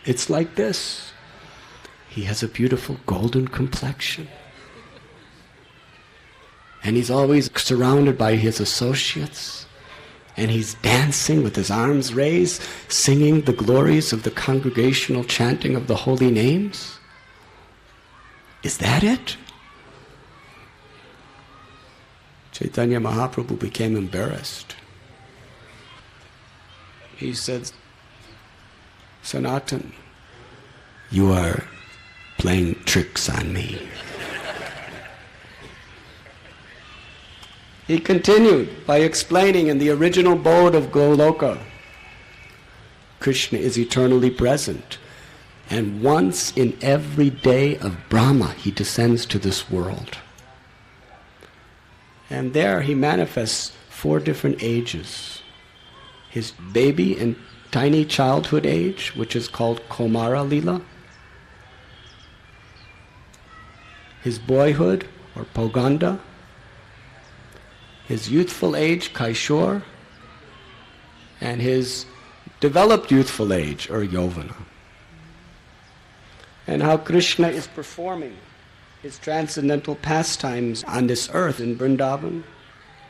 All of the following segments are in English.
It's like this. He has a beautiful golden complexion. And he's always surrounded by his associates. And he's dancing with his arms raised, singing the glories of the congregational chanting of the holy names. Is that it? Chaitanya Mahaprabhu became embarrassed. He said, Sanatana, you are playing tricks on me. He continued by explaining in the original abode of Goloka, Krishna is eternally present. And once in every day of Brahma, he descends to this world. And there he manifests 4 different ages. His baby and tiny childhood age, which is called Komara Lila. His boyhood, or Poganda. His youthful age, Kaishor. And his developed youthful age, or Yovana. And how Krishna is performing his transcendental pastimes on this earth in Vrindavan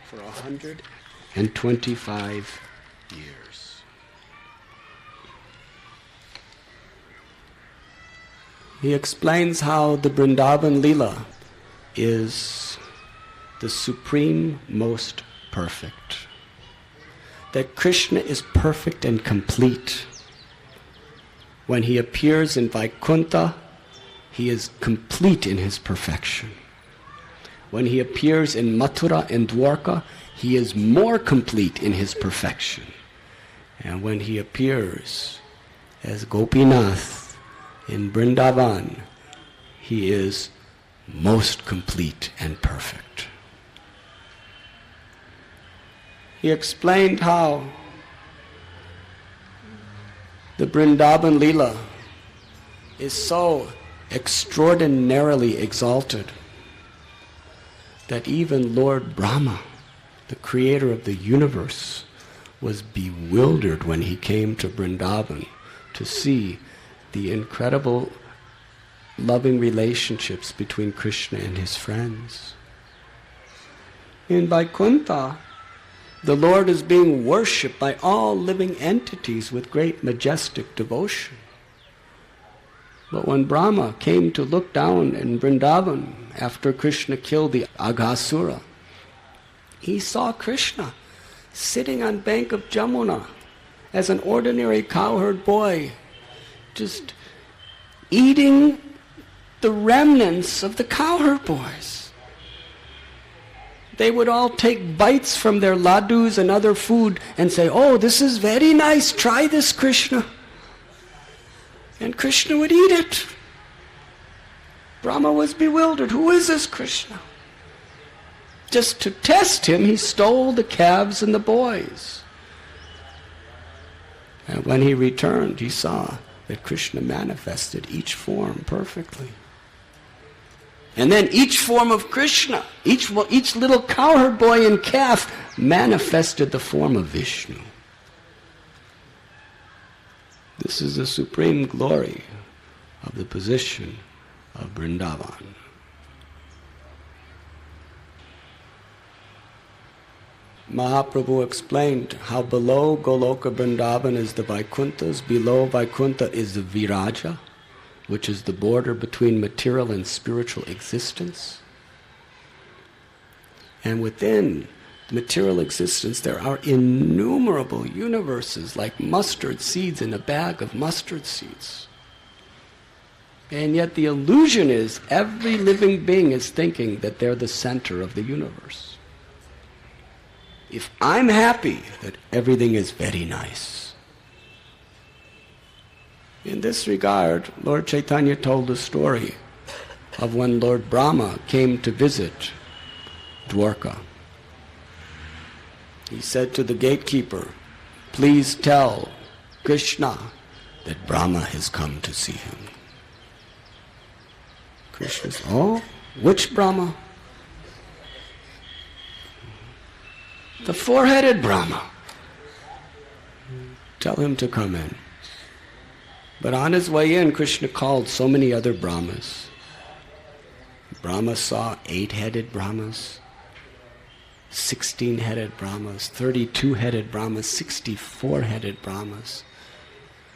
for 125 years. He explains how the Vrindavan Leela is the supreme most perfect. That Krishna is perfect and complete. When he appears in Vaikuntha, he is complete in his perfection. When he appears in Mathura and Dwarka, he is more complete in his perfection. And when he appears as Gopinath in Vrindavan, he is most complete and perfect. He explained how the Vrindavan Leela is so extraordinarily exalted that even Lord Brahma, the creator of the universe, was bewildered when he came to Vrindavan to see the incredible loving relationships between Krishna and his friends. In Vaikuntha, the Lord is being worshipped by all living entities with great majestic devotion. But when Brahma came to look down in Vrindavan after Krishna killed the Aghasura, he saw Krishna sitting on bank of Jamuna as an ordinary cowherd boy, just eating the remnants of the cowherd boys. They would all take bites from their ladus and other food and say, "Oh, this is very nice, try this, Krishna." And Krishna would eat it. Brahma was bewildered. Who is this Krishna? Just to test him, he stole the calves and the boys. And when he returned, he saw that Krishna manifested each form perfectly. And then each form of Krishna, each little cowherd boy and calf manifested the form of Vishnu. This is the supreme glory of the position of Vrindavan. Mahaprabhu explained how below Goloka Vrindavan is the Vaikunthas, below Vaikuntha is the Viraja, which is the border between material and spiritual existence. And within material existence there are innumerable universes like mustard seeds in a bag of mustard seeds. And yet the illusion is every living being is thinking that they're the center of the universe. If I'm happy, that everything is very nice. In this regard, Lord Chaitanya told a story of when Lord Brahma came to visit Dwarka. He said to the gatekeeper, "Please tell Krishna that Brahma has come to see him." Krishna said, "Oh, which Brahma?" "The four-headed Brahma." "Tell him to come in." But on his way in, Krishna called so many other Brahmas. Brahma saw 8-headed Brahmas, 16-headed Brahmas, 32-headed Brahmas, 64-headed Brahmas.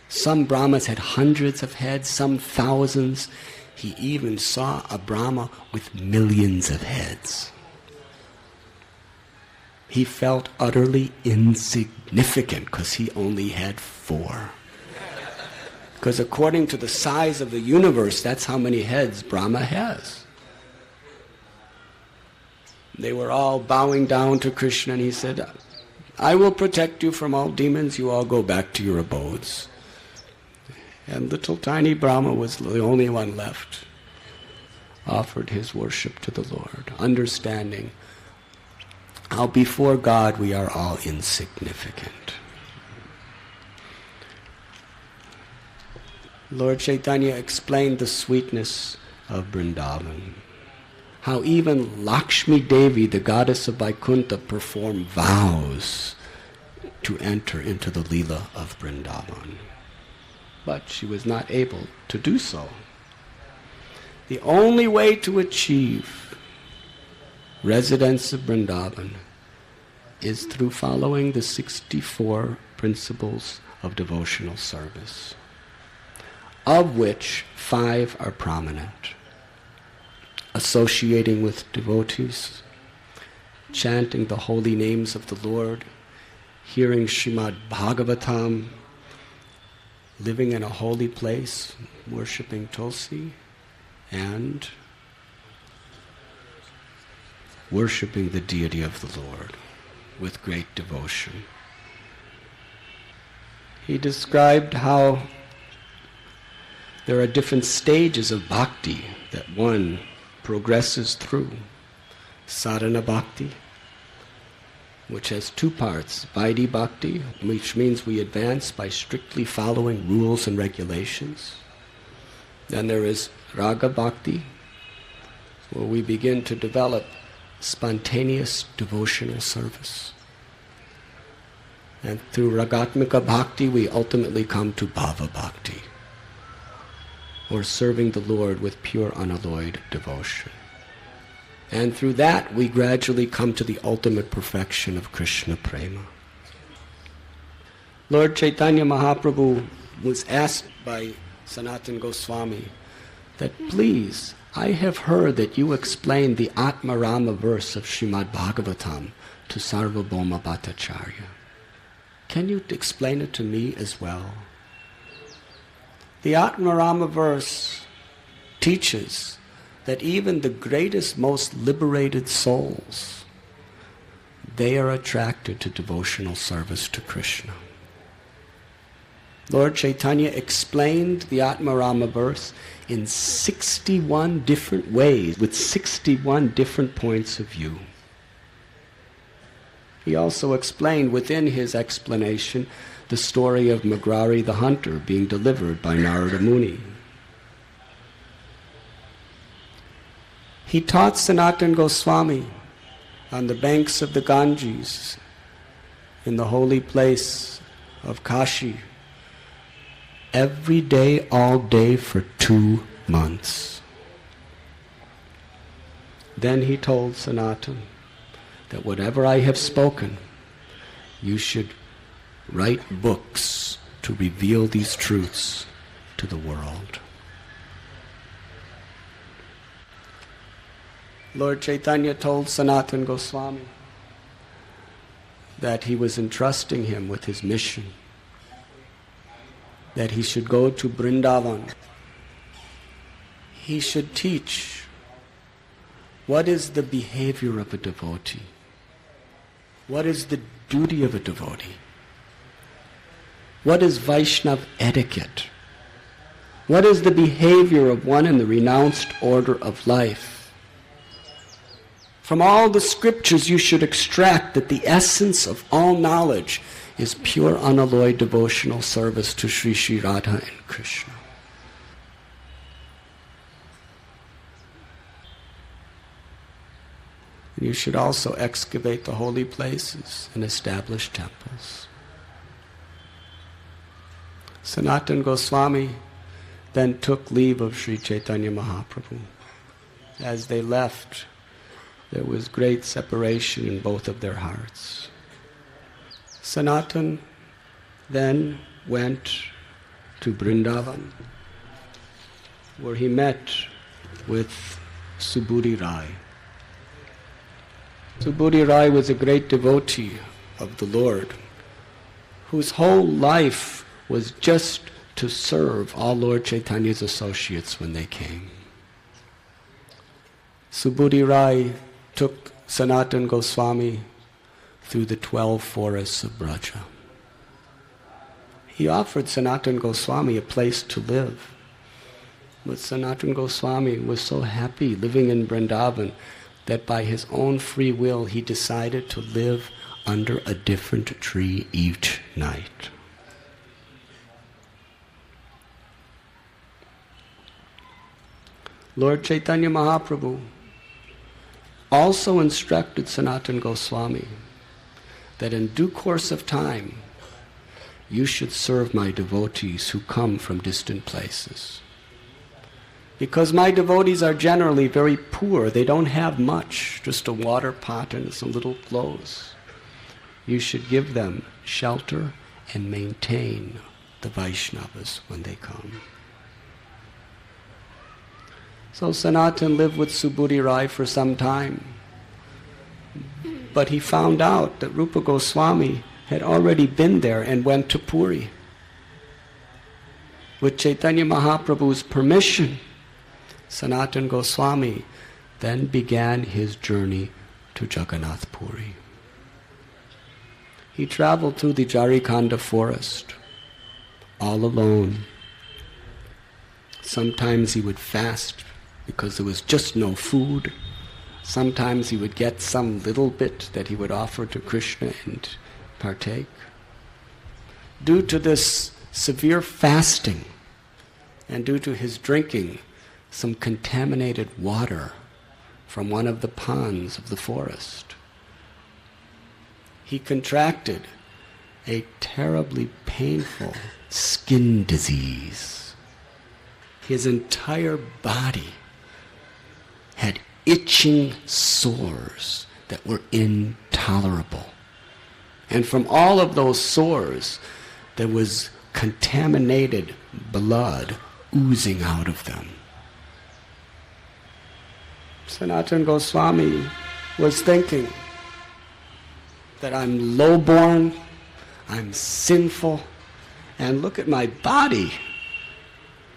Some Brahmas had hundreds of heads, some thousands. He even saw a Brahma with millions of heads. He felt utterly insignificant because he only had 4. Because according to the size of the universe, that's how many heads Brahma has. They were all bowing down to Krishna, and he said, I will protect you from all demons, you all go back to your abodes. And little tiny Brahma was the only one left, offered his worship to the Lord, understanding how before God we are all insignificant. Lord Chaitanya explained the sweetness of Vrindavan, how even Lakshmi Devi, the goddess of Vaikuntha, performed vows to enter into the Leela of Vrindavan. But she was not able to do so. The only way to achieve residence of Vrindavan is through following the 64 principles of devotional service, of which 5 are prominent. Associating with devotees, chanting the holy names of the Lord, hearing Srimad Bhagavatam, living in a holy place, worshipping Tulsi, and worshipping the deity of the Lord with great devotion. He described how there are different stages of bhakti that one progresses through. Sadhana bhakti, which has 2 parts. Vaidhi bhakti, which means we advance by strictly following rules and regulations. Then there is raga bhakti, where we begin to develop spontaneous devotional service. And through ragatmika bhakti we ultimately come to bhava bhakti, or serving the Lord with pure unalloyed devotion. And through that we gradually come to the ultimate perfection of Krishna Prema. Lord Chaitanya Mahaprabhu was asked by Sanatana Goswami that, please, I have heard that you explained the Atmarama verse of Srimad Bhagavatam to Sarvabhauma Bhattacharya. Can you explain it to me as well? The Atmarama verse teaches that even the greatest, most liberated souls, they are attracted to devotional service to Krishna. Lord Chaitanya explained the Atmarama verse in 61 different ways, with 61 different points of view. He also explained within his explanation the story of Magrari the hunter being delivered by Narada Muni. He taught Sanatana Goswami on the banks of the Ganges in the holy place of Kashi every day, all day for 2 months. Then he told Sanatana that whatever I have spoken, you should write books to reveal these truths to the world. Lord Chaitanya told Sanatana Goswami that he was entrusting him with his mission, that he should go to Vrindavan. He should teach what is the behavior of a devotee, what is the duty of a devotee, what is Vaishnava etiquette, what is the behavior of one in the renounced order of life. From all the scriptures you should extract that the essence of all knowledge is pure unalloyed devotional service to Sri Sri Radha and Krishna. You should also excavate the holy places and establish temples. Sanatana Goswami then took leave of Sri Chaitanya Mahaprabhu. As they left, there was great separation in both of their hearts. Sanatana then went to Vrindavan, where he met with Subudhi Rai. Subudhi Rai was a great devotee of the Lord, whose whole life was just to serve all Lord Chaitanya's associates when they came. Subudhi Rai took Sanatana Goswami through the 12 forests of Braja. He offered Sanatana Goswami a place to live. But Sanatana Goswami was so happy living in Vrindavan that by his own free will he decided to live under a different tree each night. Lord Chaitanya Mahaprabhu also instructed Sanatana Goswami that in due course of time you should serve my devotees who come from distant places. Because my devotees are generally very poor. They don't have much, just a water pot and some little clothes. You should give them shelter and maintain the Vaishnavas when they come. So Sanatana lived with Subudhi Rai for some time. But he found out that Rupa Goswami had already been there and went to Puri. With Chaitanya Mahaprabhu's permission, Sanatana Goswami then began his journey to Jagannath Puri. He traveled through the Jarikhanda forest, all alone. Sometimes he would fast because there was just no food. Sometimes he would get some little bit that he would offer to Krishna and partake. Due to this severe fasting and due to his drinking some contaminated water from one of the ponds of the forest, he contracted a terribly painful skin disease. His entire body had itching sores that were intolerable. And from all of those sores, there was contaminated blood oozing out of them. Sanatana Goswami was thinking that I'm low-born, I'm sinful, and look at my body.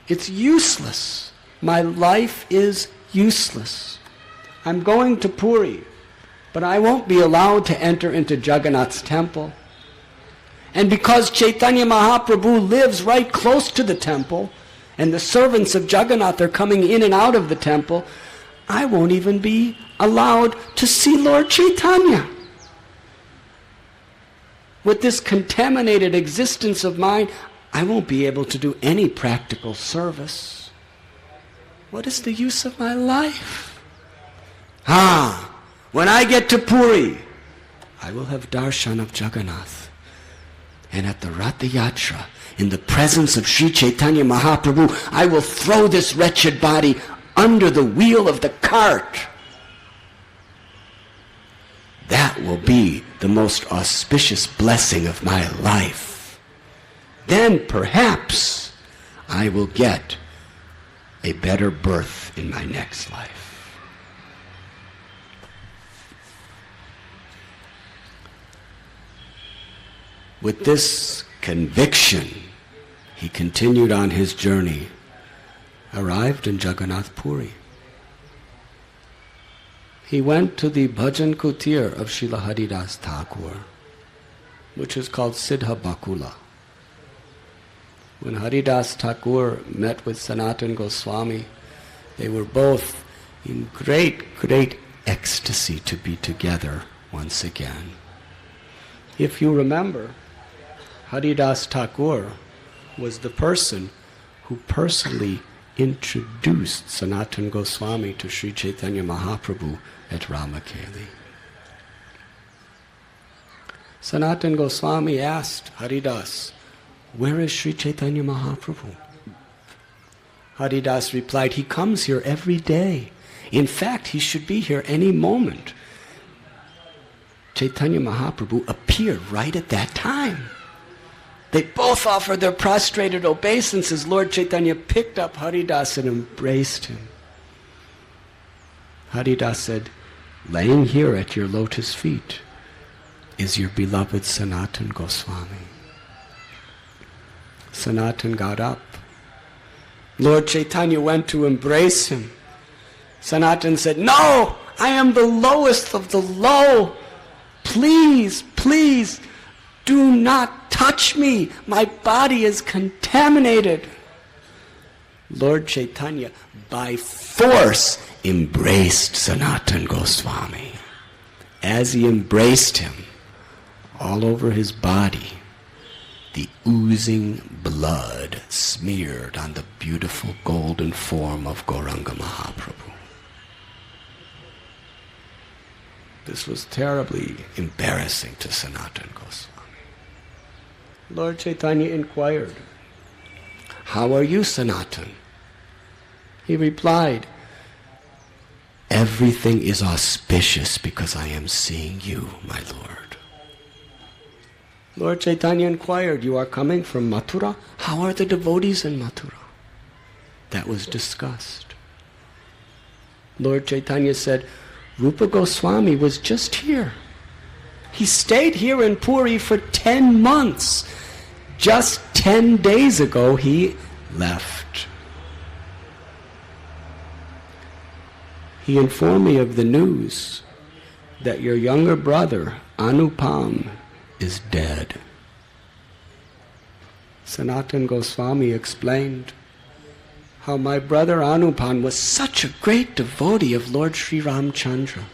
It's useless. My life is useless. I'm going to Puri, but I won't be allowed to enter into Jagannath's temple. And because Chaitanya Mahaprabhu lives right close to the temple, and the servants of Jagannath are coming in and out of the temple, I won't even be allowed to see Lord Chaitanya. With this contaminated existence of mine, I won't be able to do any practical service. What is the use of my life? When I get to Puri, I will have darshan of Jagannath. And at the Ratha Yatra, in the presence of Sri Chaitanya Mahaprabhu, I will throw this wretched body under the wheel of the cart. That will be the most auspicious blessing of my life. Then perhaps I will get a better birth in my next life. With this conviction, he continued on his journey, arrived in Jagannath Puri. He went to the Bhajan Kutir of Srila Haridas Thakur, which is called Siddha Bakula. When Haridas Thakur met with Sanatana Goswami, they were both in great, great ecstasy to be together once again. If you remember, Haridas Thakur was the person who personally introduced Sanatana Goswami to Sri Chaitanya Mahaprabhu at Ramakeli. Sanatana Goswami asked Haridas, "Where is Sri Chaitanya Mahaprabhu?" Haridas replied, "He comes here every day. In fact, he should be here any moment." Chaitanya Mahaprabhu appeared right at that time. They both offered their prostrated obeisances. Lord Chaitanya picked up Haridas and embraced him. Haridas said, "Laying here at your lotus feet is your beloved Sanatana Goswami." Sanatana got up. Lord Chaitanya went to embrace him. Sanatana said, "No, I am the lowest of the low. Please, please, do not touch me. My body is contaminated." Lord Chaitanya, by force, embraced Sanatana Goswami. As he embraced him, all over his body, the oozing blood smeared on the beautiful golden form of Gauranga Mahaprabhu. This was terribly embarrassing to Sanatana Goswami. Lord Chaitanya inquired, "How are you, Sanatana?" He replied, "Everything is auspicious because I am seeing you, my Lord." Lord Chaitanya inquired, "You are coming from Mathura? How are the devotees in Mathura?" That was discussed. Lord Chaitanya said, "Rupa Goswami was just here. He stayed here in Puri for 10 months. Just 10 days ago he left." He informed me of the news that your younger brother, Anupam, is dead. Sanatana Goswami explained how my brother Anupam was such a great devotee of Lord Sri Ramchandra.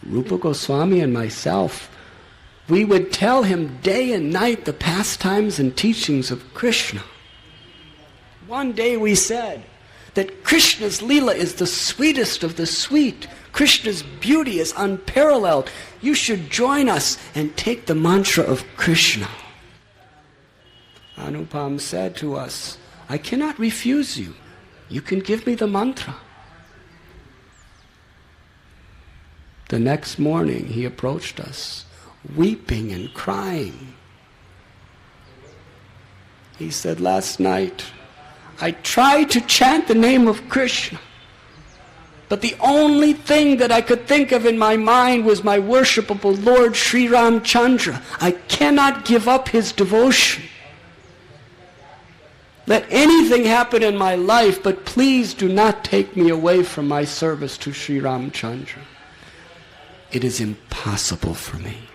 Rupa Goswami and myself, we would tell him day and night the pastimes and teachings of Krishna. One day we said that Krishna's Leela is the sweetest of the sweet. Krishna's beauty is unparalleled. You should join us and take the mantra of Krishna. Anupam said to us, "I cannot refuse you. You can give me the mantra." The next morning he approached us, weeping and crying. He said, "Last night I tried to chant the name of Krishna, but the only thing that I could think of in my mind was my worshipable Lord Sri Ramchandra. I cannot give up his devotion. Let anything happen in my life, but please do not take me away from my service to Sri Ramchandra. It is impossible for me."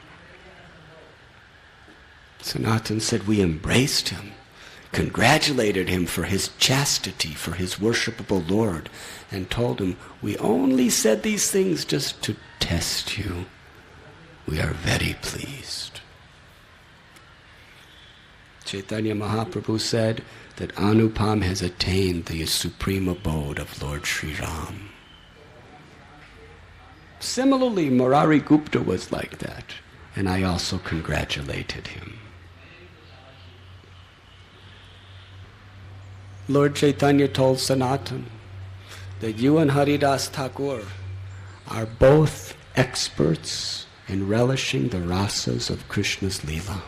Sanatana said, we embraced him, congratulated him for his chastity, for his worshipable Lord, and told him, "We only said these things just to test you. We are very pleased." Chaitanya Mahaprabhu said that Anupam has attained the supreme abode of Lord Sri Ram. Similarly, Murari Gupta was like that, and I also congratulated him. Lord Chaitanya told Sanatana that you and Haridas Thakur are both experts in relishing the rasas of Krishna's Leela.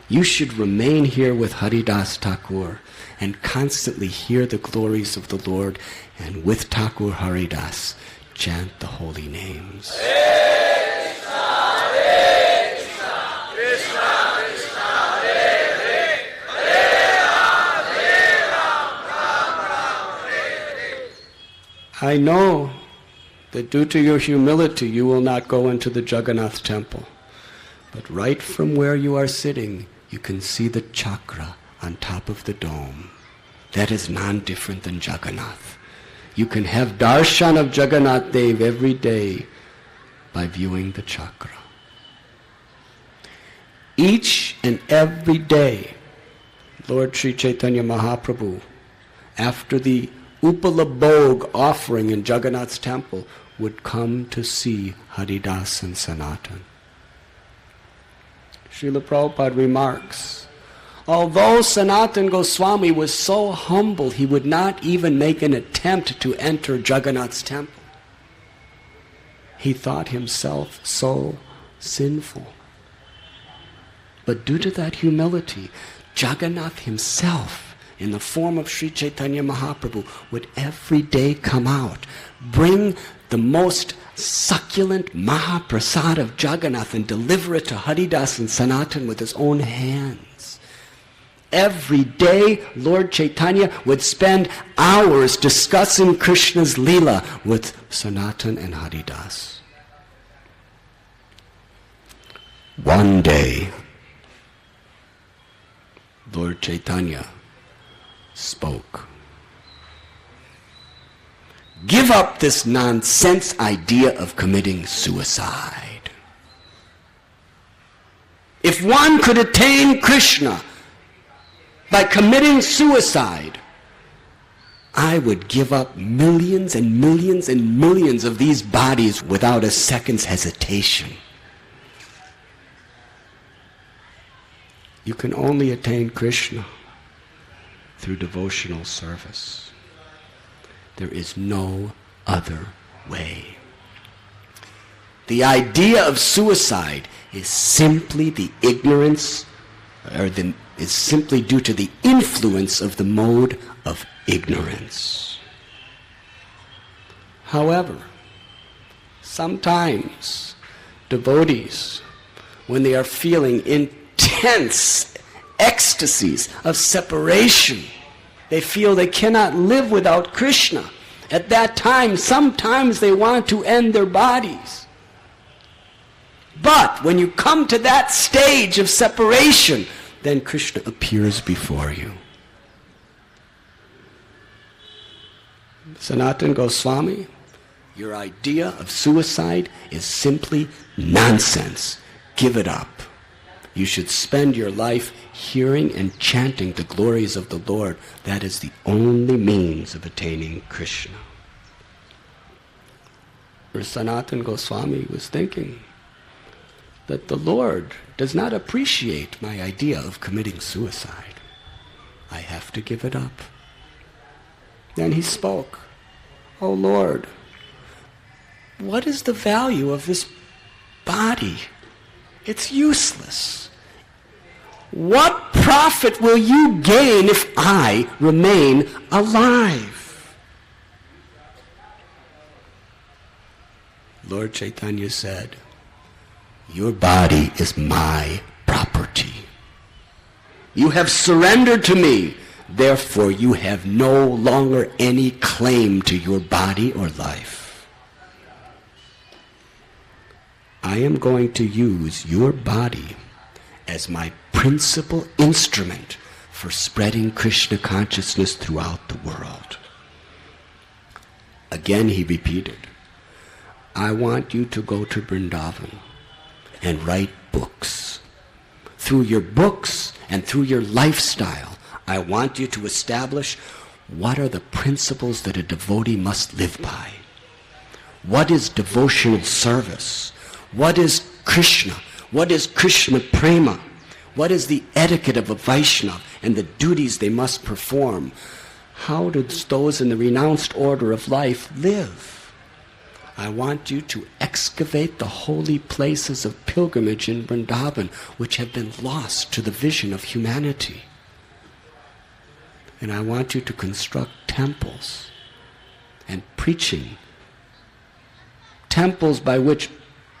You should remain here with Haridas Thakur and constantly hear the glories of the Lord, and with Thakur Haridas chant the holy names. I know that due to your humility you will not go into the Jagannath temple, but right from where you are sitting you can see the chakra on top of the dome. That is non-different than Jagannath. You can have darshan of Jagannath Dev every day by viewing the chakra. Each and every day, Lord Sri Chaitanya Mahaprabhu, after the Upala Bhog offering in Jagannath's temple, would come to see Haridas and Sanatana. Srila Prabhupada remarks, although Sanatana Goswami was so humble, he would not even make an attempt to enter Jagannath's temple. He thought himself so sinful. But due to that humility, Jagannath himself, in the form of Sri Chaitanya Mahaprabhu, would every day come out, bring the most succulent Mahaprasad of Jagannath and deliver it to Haridas and Sanatana with his own hands. Every day, Lord Chaitanya would spend hours discussing Krishna's Leela with Sanatana and Haridas. One day, Lord Chaitanya spoke. Give up this nonsense idea of committing suicide. If one could attain Krishna by committing suicide, I would give up millions and millions and millions of these bodies without a second's hesitation. You can only attain Krishna through devotional service. There is no other way. The idea of suicide is simply the ignorance, is simply due to the influence of the mode of ignorance. However, sometimes devotees, when they are feeling intense ecstasies of separation, they feel they cannot live without Krishna. At that time, sometimes they want to end their bodies. But when you come to that stage of separation, then Krishna appears before you. Sanatana Goswami, your idea of suicide is simply nonsense. Give it up. You should spend your life hearing and chanting the glories of the Lord. That is the only means of attaining Krishna. For Sanatana Goswami was thinking that the Lord does not appreciate my idea of committing suicide. I have to give it up. Then he spoke, "Oh Lord, what is the value of this body? It's useless. What profit will you gain if I remain alive?" Lord Chaitanya said, "Your body is my property. You have surrendered to me, therefore you have no longer any claim to your body or life. I am going to use your body as my principal instrument for spreading Krishna consciousness throughout the world." Again he repeated, "I want you to go to Vrindavan and write books. Through your books and through your lifestyle, I want you to establish what are the principles that a devotee must live by. What is devotional service? What is Krishna? What is Krishna prema? What is the etiquette of a Vaishnava and the duties they must perform? How do those in the renounced order of life live? I want you to excavate the holy places of pilgrimage in Vrindavan, which have been lost to the vision of humanity. And I want you to construct temples and preaching, temples by which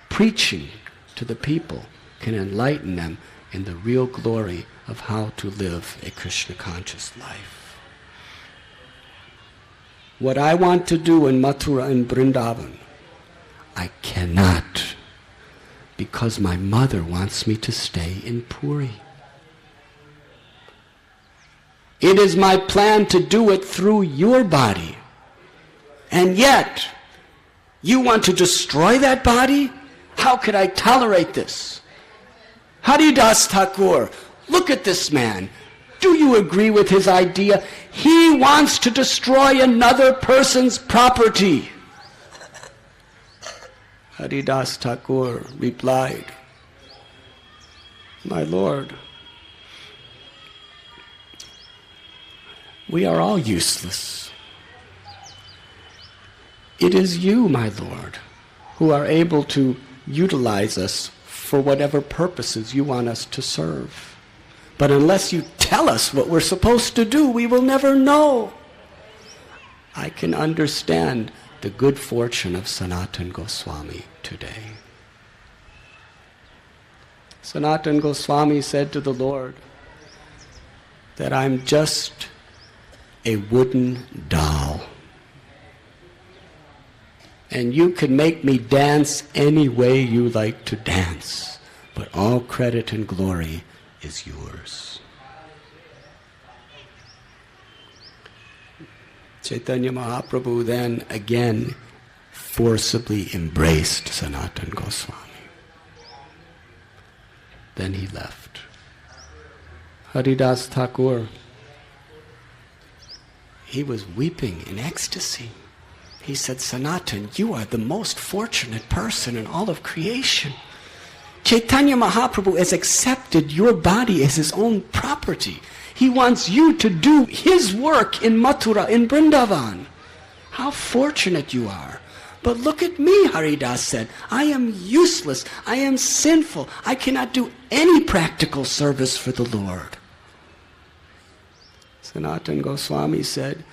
preaching to the people can enlighten them in the real glory of how to live a Krishna-conscious life. What I want to do in Mathura and Vrindavan, I cannot, because my mother wants me to stay in Puri. It is my plan to do it through your body. And yet, you want to destroy that body? How could I tolerate this? Haridas Thakur, look at this man. Do you agree with his idea? He wants to destroy another person's property. Haridas Thakur replied, My Lord, we are all useless. It is you, my Lord, who are able to utilize us for whatever purposes you want us to serve. But unless you tell us what we're supposed to do, we will never know. I can understand the good fortune of Sanatana Goswami today. Sanatana Goswami said to the Lord that I'm just a wooden doll. And you can make me dance any way you like to dance, but all credit and glory is yours. Chaitanya Mahaprabhu then again forcibly embraced Sanatana Goswami. Then he left. Haridas Thakur, he was weeping in ecstasy. He said, Sanatana, you are the most fortunate person in all of creation. Chaitanya Mahaprabhu has accepted your body as his own property. He wants you to do his work in Mathura, in Vrindavan. How fortunate you are. But look at me, Haridas said. I am useless. I am sinful. I cannot do any practical service for the Lord. Sanatana Goswami said,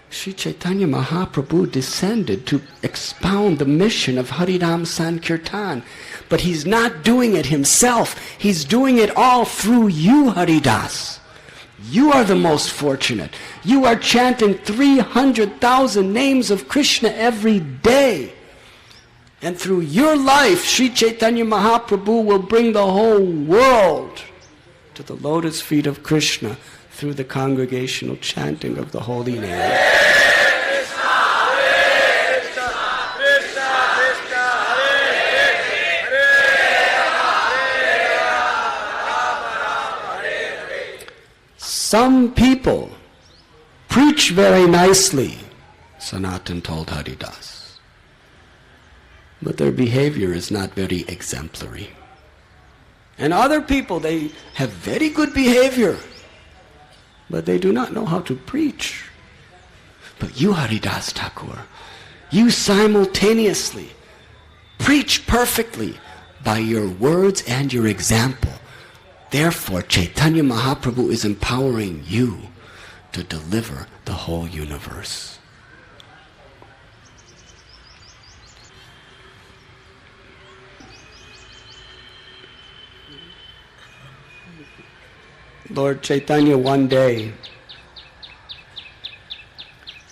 Sri Chaitanya Mahaprabhu descended to expound the mission of Harinam Sankirtan, but he's not doing it himself. He's doing it all through you, Haridas. You are the most fortunate. You are chanting 300,000 names of Krishna every day. And through your life, Sri Chaitanya Mahaprabhu will bring the whole world to the lotus feet of Krishna through the congregational chanting of the holy name. Some people preach very nicely, Sanatana told Haridas, but their behavior is not very exemplary. And other people, they have very good behavior, but they do not know how to preach. But you, Haridas Thakur, you simultaneously preach perfectly by your words and your example. Therefore, Chaitanya Mahaprabhu is empowering you to deliver the whole universe. Lord Chaitanya one day,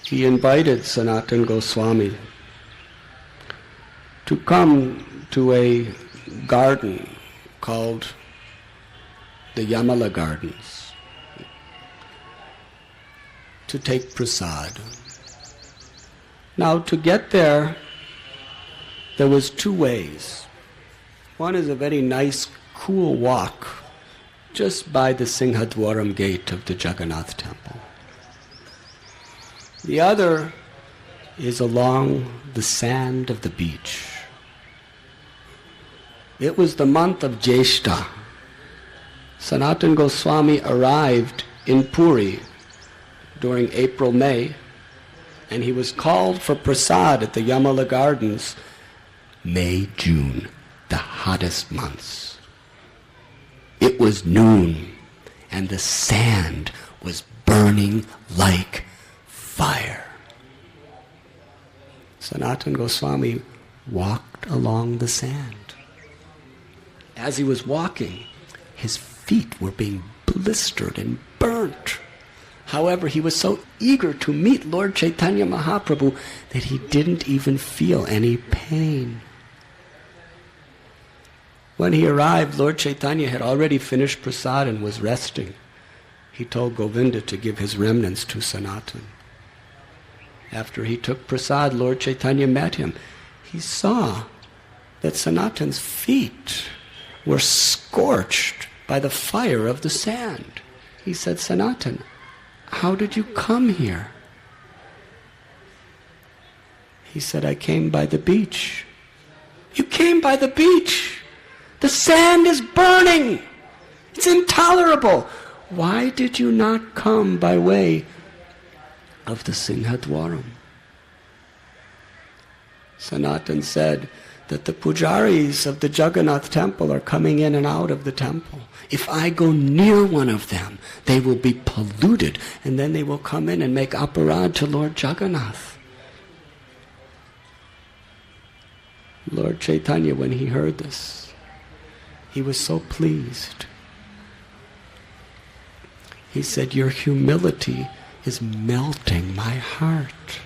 he invited Sanatana Goswami to come to a garden called the Yamala Gardens to take prasad. Now to get there was two ways. One is a very nice, cool walk just by the Singhadwaram gate of the Jagannath temple. The other is along the sand of the beach. It was the month of Jeshta. Sanatana Goswami arrived in Puri during April-May, and he was called for prasad at the Yamala Gardens May-June, the hottest months. It was noon, and the sand was burning like fire. Sanatana Goswami walked along the sand. As he was walking, his feet were being blistered and burnt. However, he was so eager to meet Lord Chaitanya Mahaprabhu that he didn't even feel any pain. When he arrived, Lord Chaitanya had already finished prasad and was resting. He told Govinda to give his remnants to Sanatana. After he took prasad, Lord Chaitanya met him. He saw that Sanatana's feet were scorched by the fire of the sand. He said, Sanatana, how did you come here? He said, I came by the beach. You came by the beach? The sand is burning. It's intolerable. Why did you not come by way of the Singhadwaram? Sanatana said that the pujaris of the Jagannath temple are coming in and out of the temple. If I go near one of them, they will be polluted, and then they will come in and make aparad to Lord Jagannath. Lord Chaitanya, when he heard this, he was so pleased. He said, your humility is melting my heart.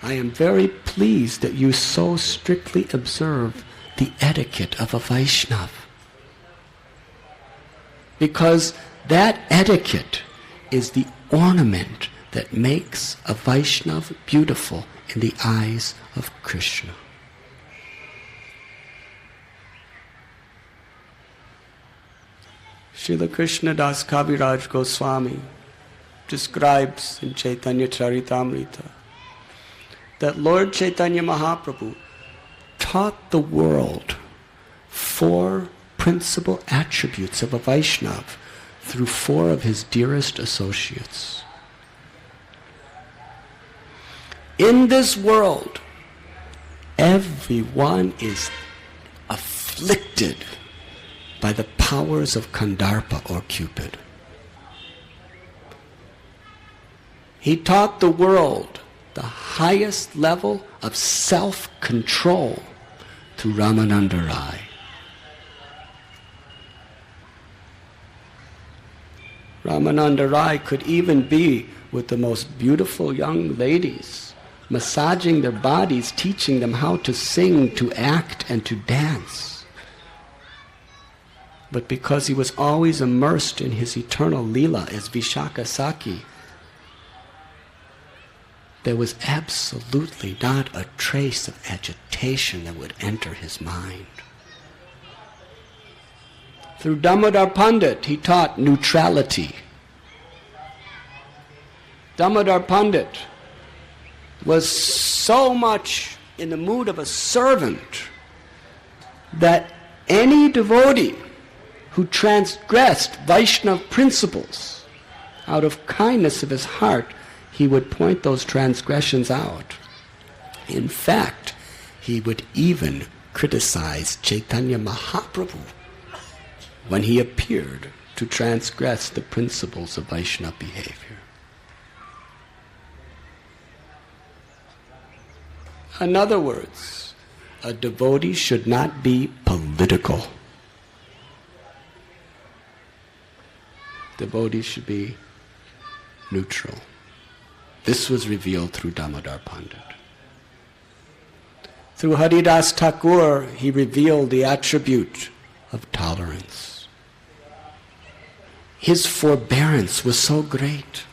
I am very pleased that you so strictly observe the etiquette of a Vaishnava. Because that etiquette is the ornament that makes a Vaishnava beautiful in the eyes of Krishna. Srila Krishnadas Kaviraj Goswami describes in Chaitanya Charitamrita that Lord Chaitanya Mahaprabhu taught the world 4 principal attributes of a Vaishnava through 4 of his dearest associates. In this world, everyone is afflicted by the powers of Kandarpa or Cupid. He taught the world the highest level of self-control through Ramananda Rai. Ramananda Rai could even be with the most beautiful young ladies, massaging their bodies, teaching them how to sing, to act, and to dance. But because he was always immersed in his eternal Leela as Vishaka Saki, there was absolutely not a trace of agitation that would enter his mind. Through Damodar Pandit, he taught neutrality. Damodar Pandit was so much in the mood of a servant that any devotee who transgressed Vaishnava principles out of kindness of his heart, he would point those transgressions out. In fact, he would even criticize Chaitanya Mahaprabhu when he appeared to transgress the principles of Vaishnava behavior. In other words, a devotee should not be political. Devotees should be neutral. This was revealed through Damodar Pandit. Through Haridas Thakur, he revealed the attribute of tolerance. His forbearance was so great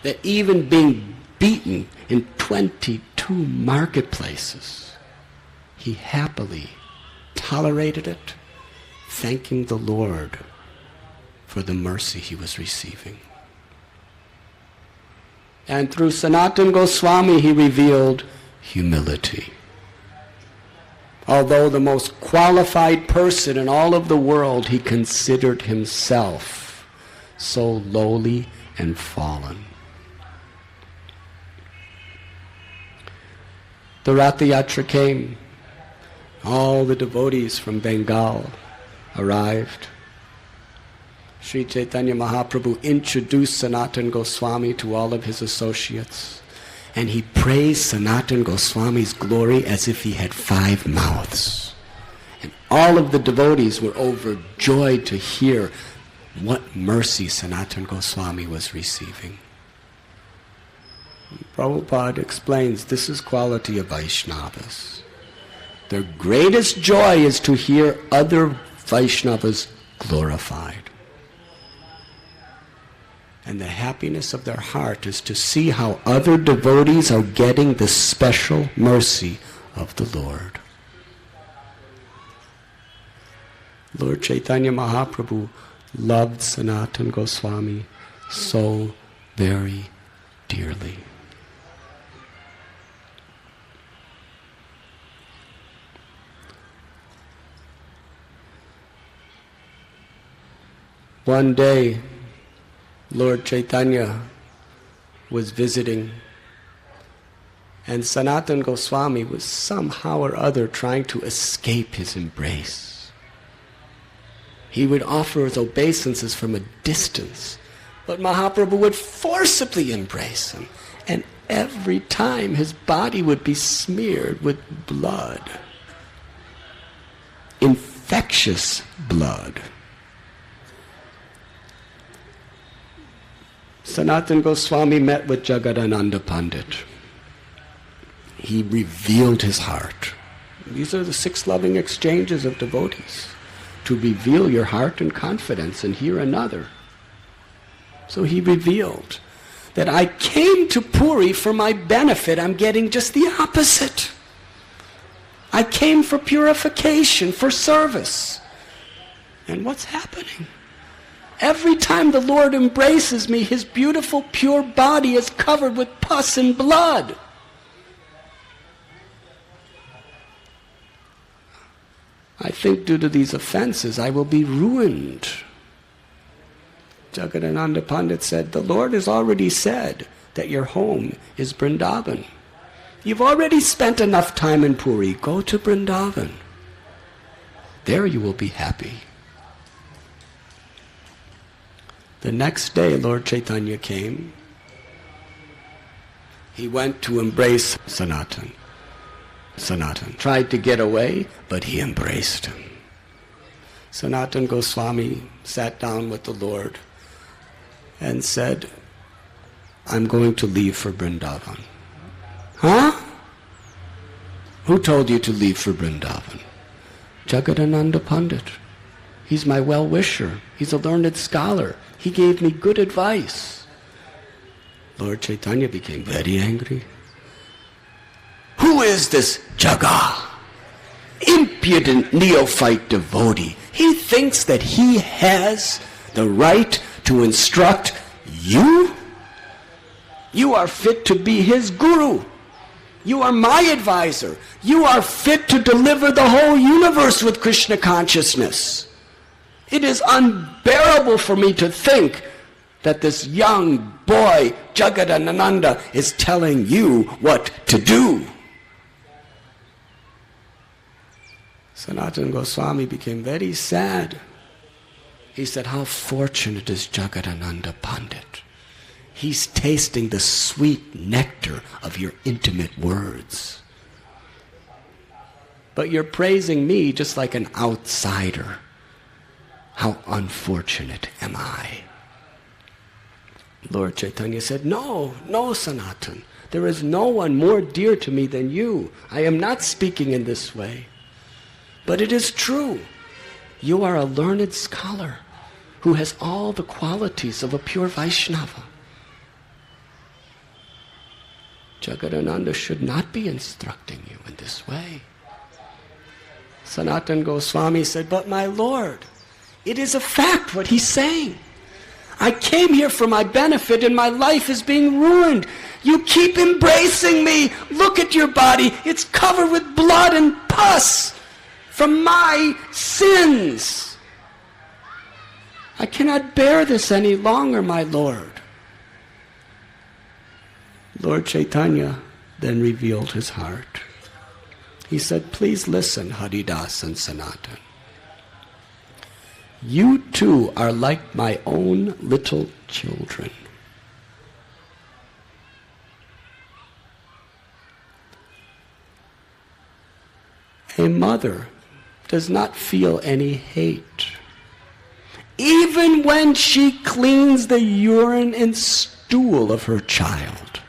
that even being beaten in 22 marketplaces, he happily tolerated it, thanking the Lord for the mercy he was receiving. And through Sanatana Goswami, he revealed humility. Although the most qualified person in all of the world, he considered himself so lowly and fallen. The Ratha Yatra came. All the devotees from Bengal arrived. Sri Chaitanya Mahaprabhu introduced Sanatana Goswami to all of his associates, and he praised Sanatana Goswami's glory as if he had 5 mouths. And all of the devotees were overjoyed to hear what mercy Sanatana Goswami was receiving. Prabhupada explains this is quality of Vaishnavas. Their greatest joy is to hear other Vaishnavas glorified. And the happiness of their heart is to see how other devotees are getting the special mercy of the Lord. Lord Chaitanya Mahaprabhu loved Sanatana Goswami so very dearly. One day, Lord Chaitanya was visiting, and Sanatana Goswami was somehow or other trying to escape his embrace. He would offer his obeisances from a distance, but Mahaprabhu would forcibly embrace him, and every time his body would be smeared with blood. Infectious blood. Sanatana Goswami met with Jagadananda Pandit. He revealed his heart. These are the 6 loving exchanges of devotees. To reveal your heart and confidence and hear another. So he revealed that I came to Puri for my benefit. I'm getting just the opposite. I came for purification, for service. And what's happening? Every time the Lord embraces me, his beautiful pure body is covered with pus and blood. I think due to these offenses I will be ruined. Jagadananda Pandit said, the Lord has already said that your home is Vrindavan. You've already spent enough time in Puri. Go to Vrindavan. There you will be happy. The next day, Lord Chaitanya came. He went to embrace Sanatana. Sanatana tried to get away, but he embraced him. Sanatana Goswami sat down with the Lord and said, I'm going to leave for Vrindavan. Huh? Who told you to leave for Vrindavan? Jagadananda Pandit. He's my well-wisher. He's a learned scholar. He gave me good advice. Lord Chaitanya became very angry. Who is this Jaga? Impudent neophyte devotee. He thinks that he has the right to instruct you? You are fit to be his guru. You are my advisor. You are fit to deliver the whole universe with Krishna consciousness. It is unbearable for me to think that this young boy, Jagadananda, is telling you what to do. Sanatana Goswami became very sad. He said, how fortunate is Jagadananda Pandit. He's tasting the sweet nectar of your intimate words. But you're praising me just like an outsider. How unfortunate am I? Lord Chaitanya said, no, Sanatana. There is no one more dear to me than you. I am not speaking in this way. But it is true. You are a learned scholar who has all the qualities of a pure Vaishnava. Jagadananda should not be instructing you in this way. Sanatana Goswami said, but my Lord, it is a fact what he's saying. I came here for my benefit and my life is being ruined. You keep embracing me. Look at your body. It's covered with blood and pus from my sins. I cannot bear this any longer, my Lord. Lord Chaitanya then revealed his heart. He said, please listen, Haridas and Sanatana. You too are like my own little children. A mother does not feel any hate, even when she cleans the urine and stool of her child.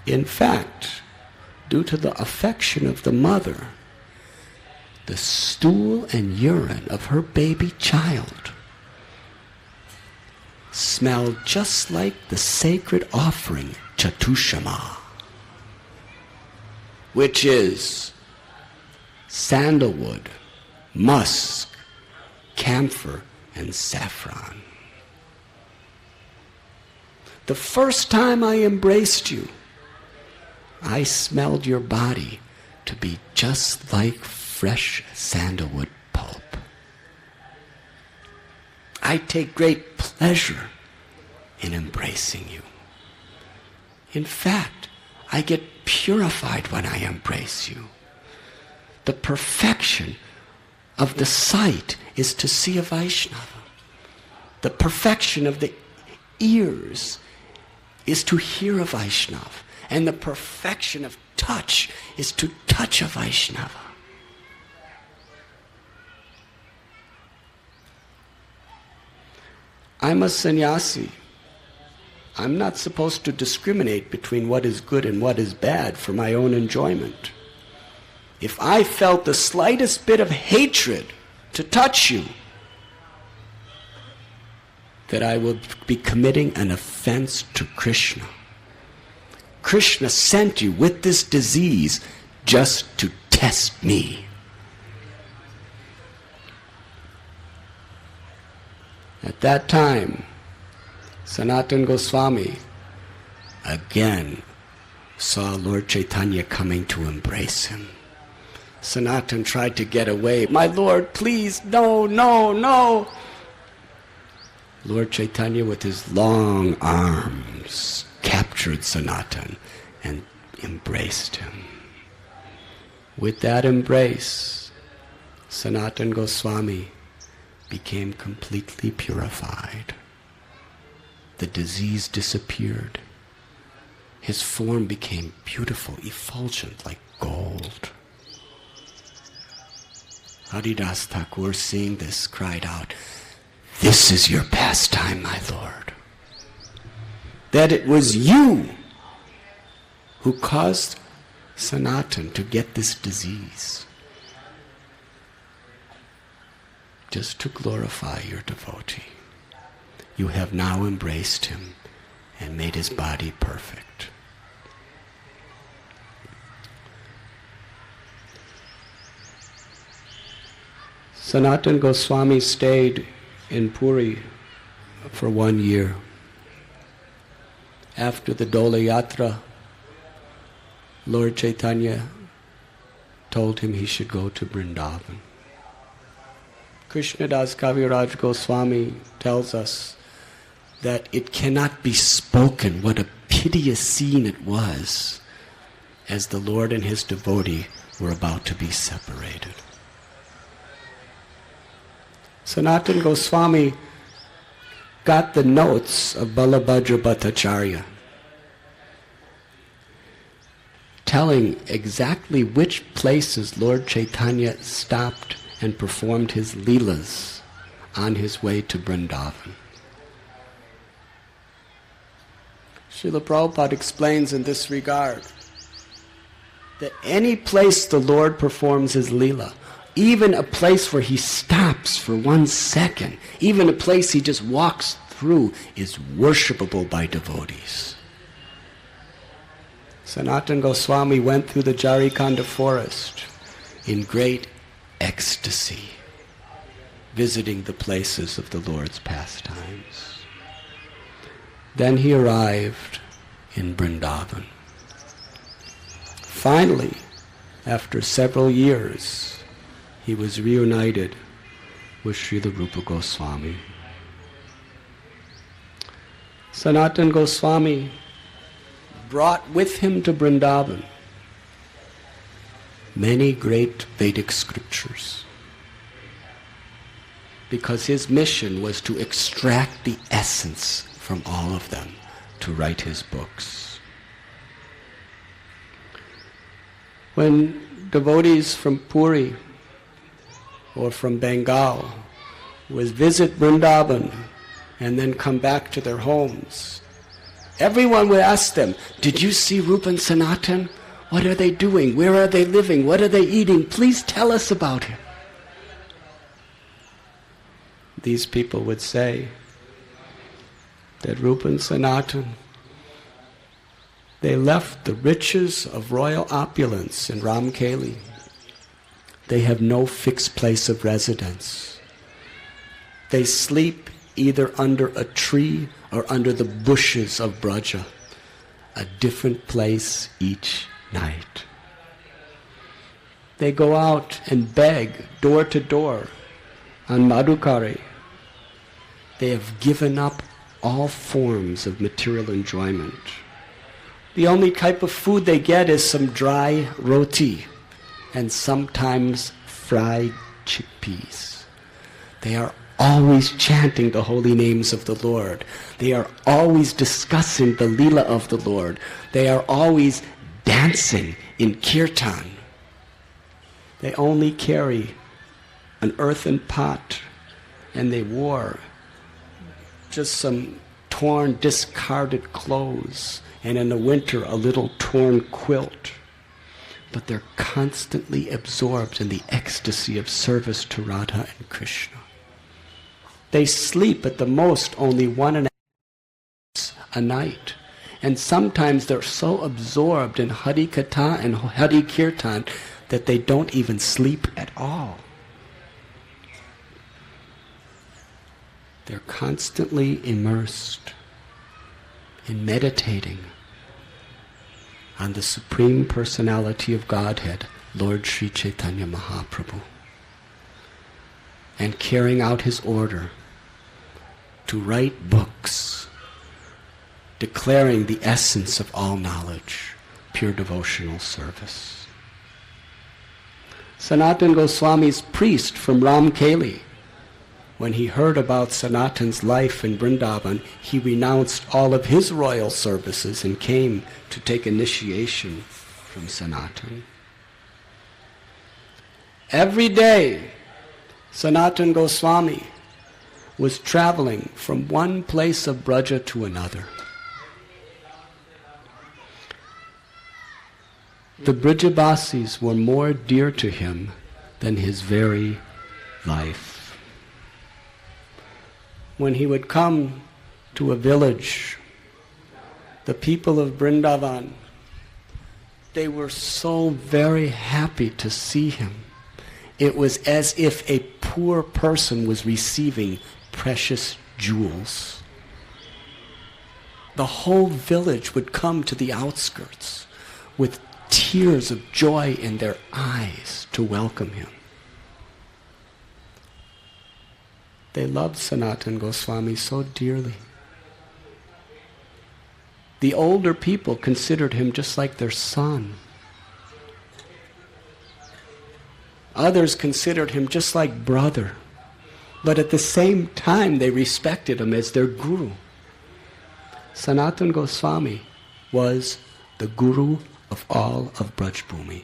In fact, due to the affection of the mother, the stool and urine of her baby child smell just like the sacred offering Chatushama, which is sandalwood, musk, camphor, and saffron. The first time I embraced you, I smelled your body to be just like fresh sandalwood pulp. I take great pleasure in embracing you. In fact, I get purified when I embrace you. The perfection of the sight is to see a Vaishnava. The perfection of the ears is to hear a Vaishnava. And the perfection of touch is to touch a Vaishnava. I'm a sannyasi. I'm not supposed to discriminate between what is good and what is bad for my own enjoyment. If I felt the slightest bit of hatred to touch you, that I will be committing an offense to Krishna. Krishna sent you with this disease just to test me. At that time, Sanatana Goswami again saw Lord Chaitanya coming to embrace him. Sanatana tried to get away. My Lord, please, no, no, no. Lord Chaitanya, with his long arms, captured Sanatana and embraced him. With that embrace, Sanatana Goswami became completely purified. The disease disappeared. His form became beautiful, effulgent like gold. Haridas Thakur, seeing this, cried out, "This is your pastime, my Lord. That it was you who caused Sanatana to get this disease, just to glorify your devotee. You have now embraced him and made his body perfect." Sanatana Goswami stayed in Puri for 1 year. After the Dola Yatra, Lord Chaitanya told him he should go to Vrindavan. Krishnadas Kaviraj Goswami tells us that it cannot be spoken what a piteous scene it was as the Lord and his devotee were about to be separated. Sanatana Goswami got the notes of Balabhadra Bhattacharya, telling exactly which places Lord Chaitanya stopped and performed his leelas on his way to Vrindavan. Srila Prabhupada explains in this regard that any place the Lord performs his leela, even a place where he stops for 1 second, even a place he just walks through, is worshipable by devotees. Sanatana Goswami went through the Jarikhanda forest in great ecstasy, visiting the places of the Lord's pastimes. Then he arrived in Vrindavan. Finally, after several years, he was reunited with Srila Rupa Goswami. Sanatana Goswami brought with him to Vrindavan many great Vedic scriptures, because his mission was to extract the essence from all of them to write his books. When devotees from Puri or from Bengal would visit Vrindavan and then come back to their homes, everyone would ask them, "Did you see Rupa and Sanatana? What are they doing? Where are they living? What are they eating? Please tell us about him." These people would say that Rupa and Sanatana, they left the riches of royal opulence in Ramkeli. They have no fixed place of residence. They sleep either under a tree or under the bushes of Braja, a different place each night. They go out and beg door to door on Madhukari. They have given up all forms of material enjoyment. The only type of food they get is some dry roti and sometimes fried chickpeas. They are always chanting the holy names of the Lord. They are always discussing the Leela of the Lord. They are always dancing in kirtan. They only carry an earthen pot, and they wore just some torn, discarded clothes, and in the winter a little torn quilt. But they're constantly absorbed in the ecstasy of service to Radha and Krishna. They sleep at the most only 1.5 hours a night. And sometimes they're so absorbed in Hari Katha and Hari Kirtan that they don't even sleep at all. They're constantly immersed in meditating on the Supreme Personality of Godhead, Lord Sri Chaitanya Mahaprabhu, and carrying out his order to write books declaring the essence of all knowledge, pure devotional service. Sanatana Goswami's priest from Ramkeli, when he heard about Sanatan's life in Vrindavan, he renounced all of his royal services and came to take initiation from Sanatana. Every day, Sanatana Goswami was traveling from one place of Braja to another. The Brijabasis were more dear to him than his very life. When he would come to a village, the people of Vrindavan, they were so very happy to see him. It was as if a poor person was receiving precious jewels. The whole village would come to the outskirts with tears of joy in their eyes to welcome him. They loved Sanatana Goswami so dearly. The older people considered him just like their son. Others considered him just like brother. But at the same time, they respected him as their guru. Sanatana Goswami was the guru of all of Braj Bhumi.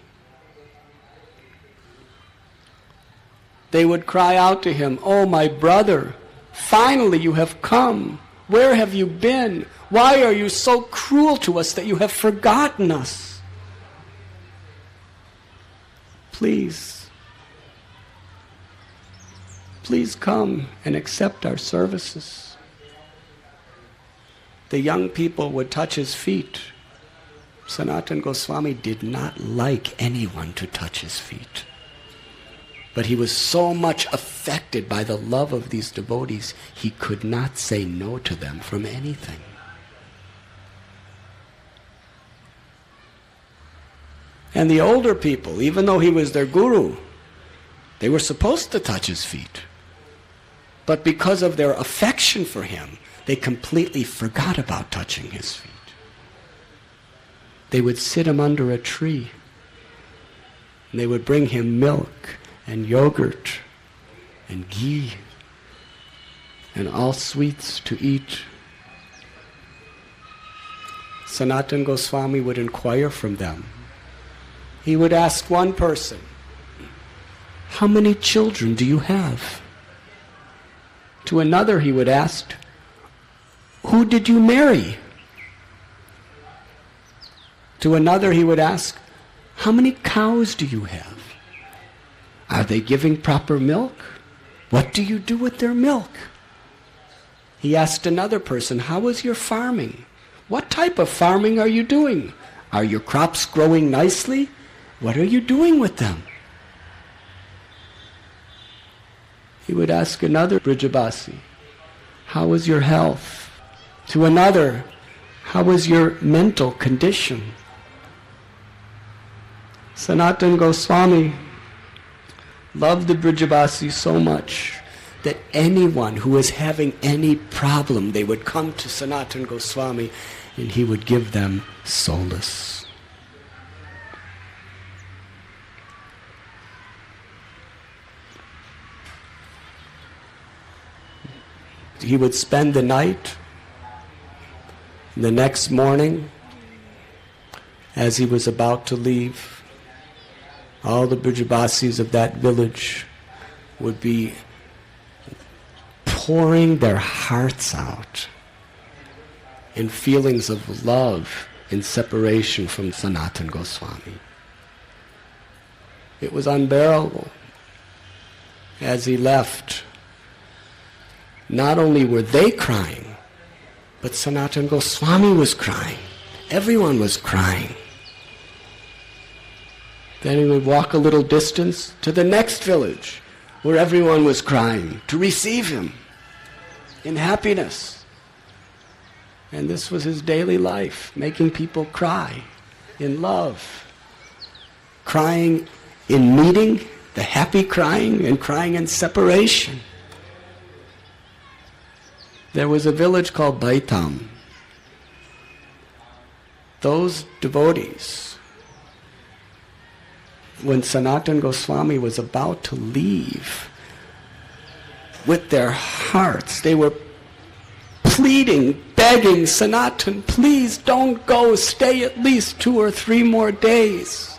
They would cry out to him, "Oh, my brother, finally you have come. Where have you been? Why are you so cruel to us that you have forgotten us? Please come and accept our services." The young people would touch his feet. Sanatana Goswami did not like anyone to touch his feet. But he was so much affected by the love of these devotees, he could not say no to them from anything. And the older people, even though he was their guru, they were supposed to touch his feet. But because of their affection for him, they completely forgot about touching his feet. They would sit him under a tree, and they would bring him milk and yogurt and ghee and all sweets to eat. Sanatana Goswami would inquire from them. He would ask one person, "How many children do you have?" To another he would ask, "Who did you marry?" To another he would ask, "How many cows do you have? Are they giving proper milk? What do you do with their milk?" He asked another person, "How is your farming? What type of farming are you doing? Are your crops growing nicely? What are you doing with them?" He would ask another Brijabasi, "How is your health?" To another, "How is your mental condition?" Sanatana Goswami loved the Brijabasi so much that anyone who was having any problem, they would come to Sanatana Goswami and he would give them solace. He would spend the night. The next morning, as he was about to leave, all the Brijabasis of that village would be pouring their hearts out in feelings of love in separation from Sanatana Goswami. It was unbearable. As he left, not only were they crying, but Sanatana Goswami was crying. Everyone was crying. Then he would walk a little distance to the next village where everyone was crying to receive him in happiness. And this was his daily life, making people cry in love. Crying in meeting, the happy crying, and crying in separation. There was a village called Baitam. Those devotees, when Sanatana Goswami was about to leave, with their hearts, they were pleading, begging, Sanatana, please don't go, stay at least 2 or 3 more days.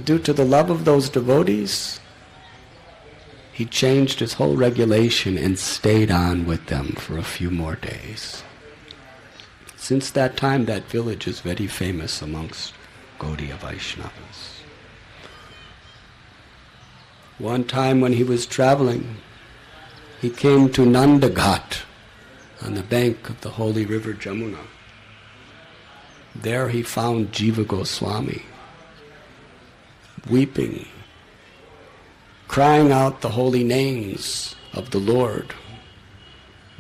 Due to the love of those devotees, he changed his whole regulation and stayed on with them for a few more days. Since that time, that village is very famous amongst Gaudiya Vaishnavas. One time when he was traveling, he came to Nandaghat on the bank of the holy river Jamuna. There he found Jiva Goswami, weeping, crying out the holy names of the Lord,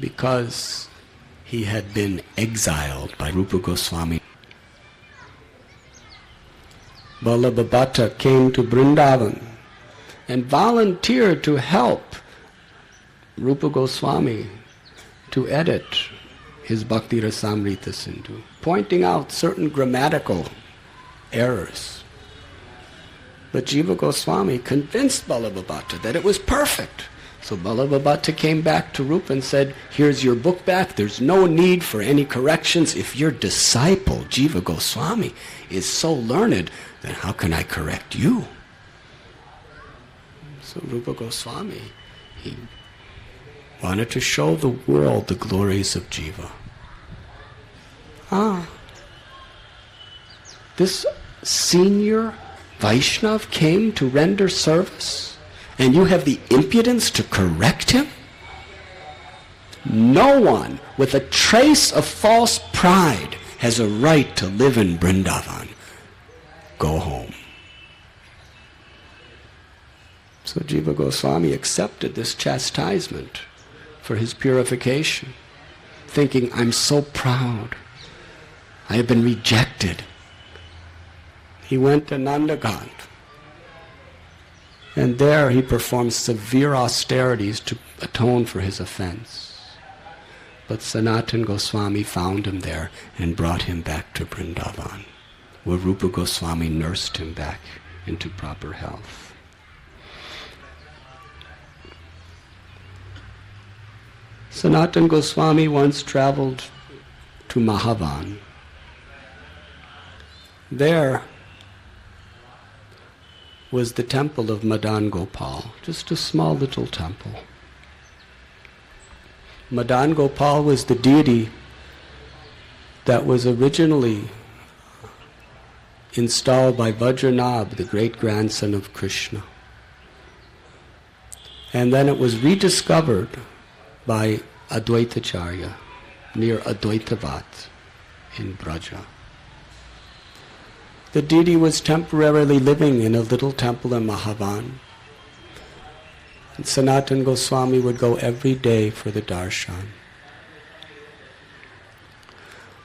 because he had been exiled by Rupa Goswami. Vallabhabhata came to Vrindavan and volunteered to help Rupa Goswami to edit his Bhakti Rasamrita Sindhu, pointing out certain grammatical errors. But Jiva Goswami convinced Vallabhabhata that it was perfect. So Vallabhabhata came back to Rupa and said, here's your book back, there's no need for any corrections. If your disciple, Jiva Goswami, is so learned, then how can I correct you? So Rupa Goswami, he wanted to show the world the glories of Jiva. This senior Vaishnav came to render service, and you have the impudence to correct him? No one with a trace of false pride has a right to live in Vrindavan. Go home. So Jiva Goswami accepted this chastisement for his purification, thinking, I'm so proud. I have been rejected. He went to Nandaghat, and there he performed severe austerities to atone for his offense. But Sanatana Goswami found him there and brought him back to Vrindavan, where Rupa Goswami nursed him back into proper health. Sanatana Goswami once traveled to Mahavan. There was the temple of Madan Gopal, just a small little temple. Madan Gopal was the deity that was originally installed by Vajranabh, the great-grandson of Krishna. And then it was rediscovered by Advaitacharya near Advaitavat in Braja. The deity was temporarily living in a little temple in Mahavan. And Sanatana Goswami would go every day for the darshan.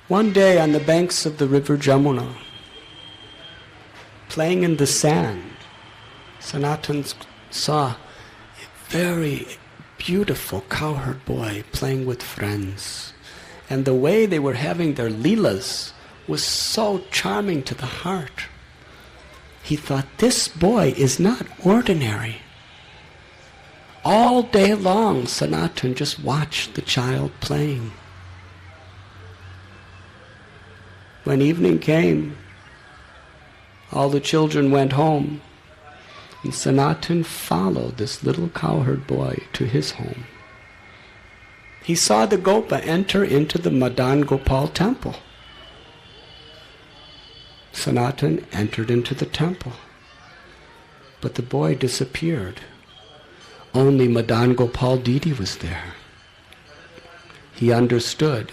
One day on the banks of the river Jamuna, playing in the sand, Sanatana saw a very beautiful cowherd boy playing with friends. And the way they were having their leelas was so charming to the heart. He thought, this boy is not ordinary. All day long, Sanatana just watched the child playing. When evening came, all the children went home, and Sanatana followed this little cowherd boy to his home. He saw the Gopa enter into the Madan Gopal temple. Sanatana entered into the temple, but the boy disappeared. Only Madan Gopal Didi was there. He understood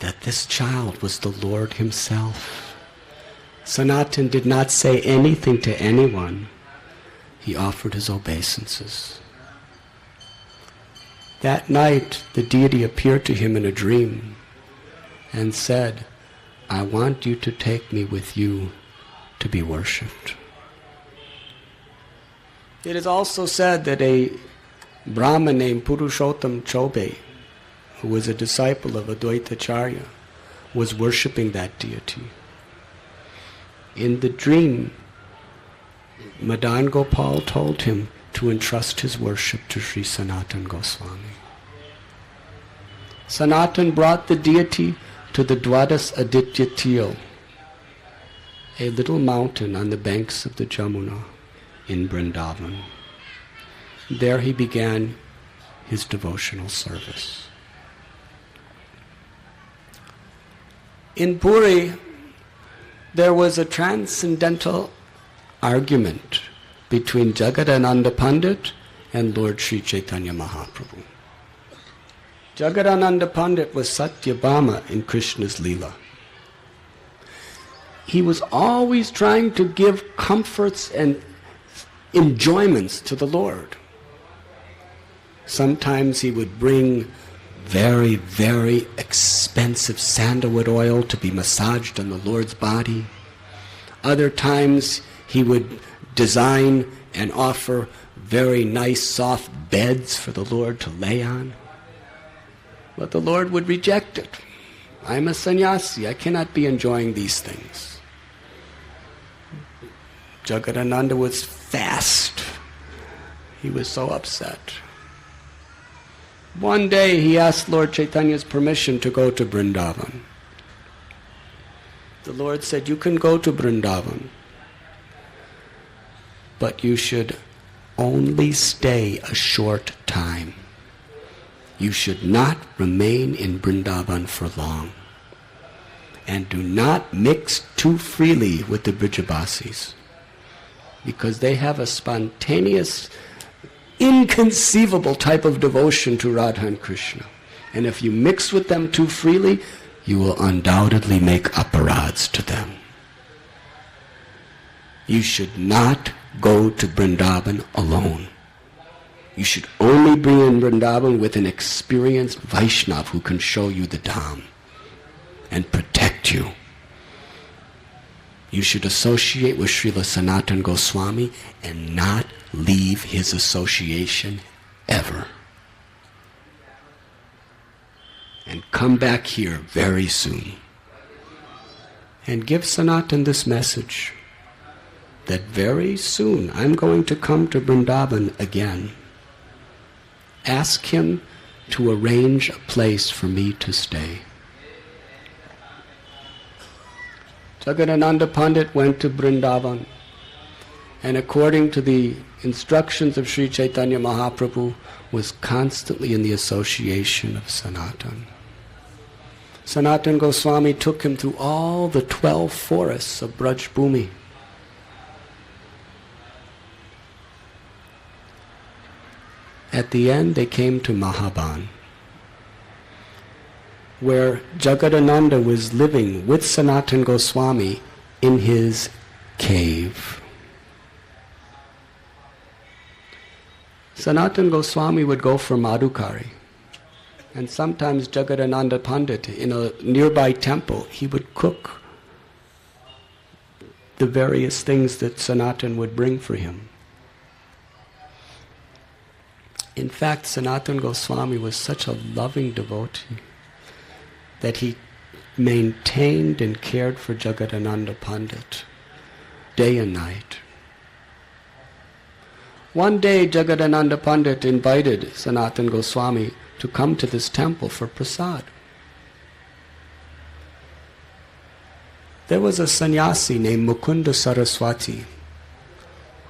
that this child was the Lord himself. Sanatana did not say anything to anyone. He offered his obeisances. That night, the deity appeared to him in a dream and said, I want you to take me with you to be worshipped. It is also said that a Brahmin named Purushottam Chobe, who was a disciple of Advaita Acharya, was worshipping that deity. In the dream, Madan Gopal told him to entrust his worship to Sri Sanatana Goswami. Sanatana brought the deity to the Dwadas Aditya Til, a little mountain on the banks of the Jamuna in Vrindavan. There he began his devotional service. In Puri, there was a transcendental argument between Jagadananda Pandit and Lord Sri Chaitanya Mahaprabhu. Jagadananda Pandit was Satyabhama in Krishna's Leela. He was always trying to give comforts and enjoyments to the Lord. Sometimes he would bring very, very expensive sandalwood oil to be massaged on the Lord's body. Other times he would design and offer very nice soft beds for the Lord to lay on. But the Lord would reject it. I'm a sannyasi, I cannot be enjoying these things. Jagadananda was fast. He was so upset. One day he asked Lord Chaitanya's permission to go to Vrindavan. The Lord said, you can go to Vrindavan, but you should only stay a short time. You should not remain in Vrindavan for long. And do not mix too freely with the Vrijabasis, because they have a spontaneous, inconceivable type of devotion to Radha and Krishna. And if you mix with them too freely, you will undoubtedly make aparads to them. You should not go to Vrindavan alone. You should only be in Vrindavan with an experienced Vaishnav who can show you the Dham and protect you. You should associate with Srila Sanatana Goswami and not leave his association ever. And come back here very soon. And give Sanatana this message, that very soon I'm going to come to Vrindavan again. Ask him to arrange a place for me to stay. Jagadananda Pandit went to Vrindavan, and according to the instructions of Sri Chaitanya Mahaprabhu, was constantly in the association of Sanatana. Sanatana Goswami took him through all the 12 forests of Braj Bhumi. At the end, they came to Mahaban, where Jagadananda was living with Sanatana Goswami in his cave. Sanatana Goswami would go for Madhukari, and sometimes Jagadananda Pandit, in a nearby temple, he would cook the various things that Sanatana would bring for him. In fact, Sanatana Goswami was such a loving devotee that he maintained and cared for Jagadananda Pandit day and night. One day, Jagadananda Pandit invited Sanatana Goswami to come to this temple for prasad. There was a sannyasi named Mukunda Saraswati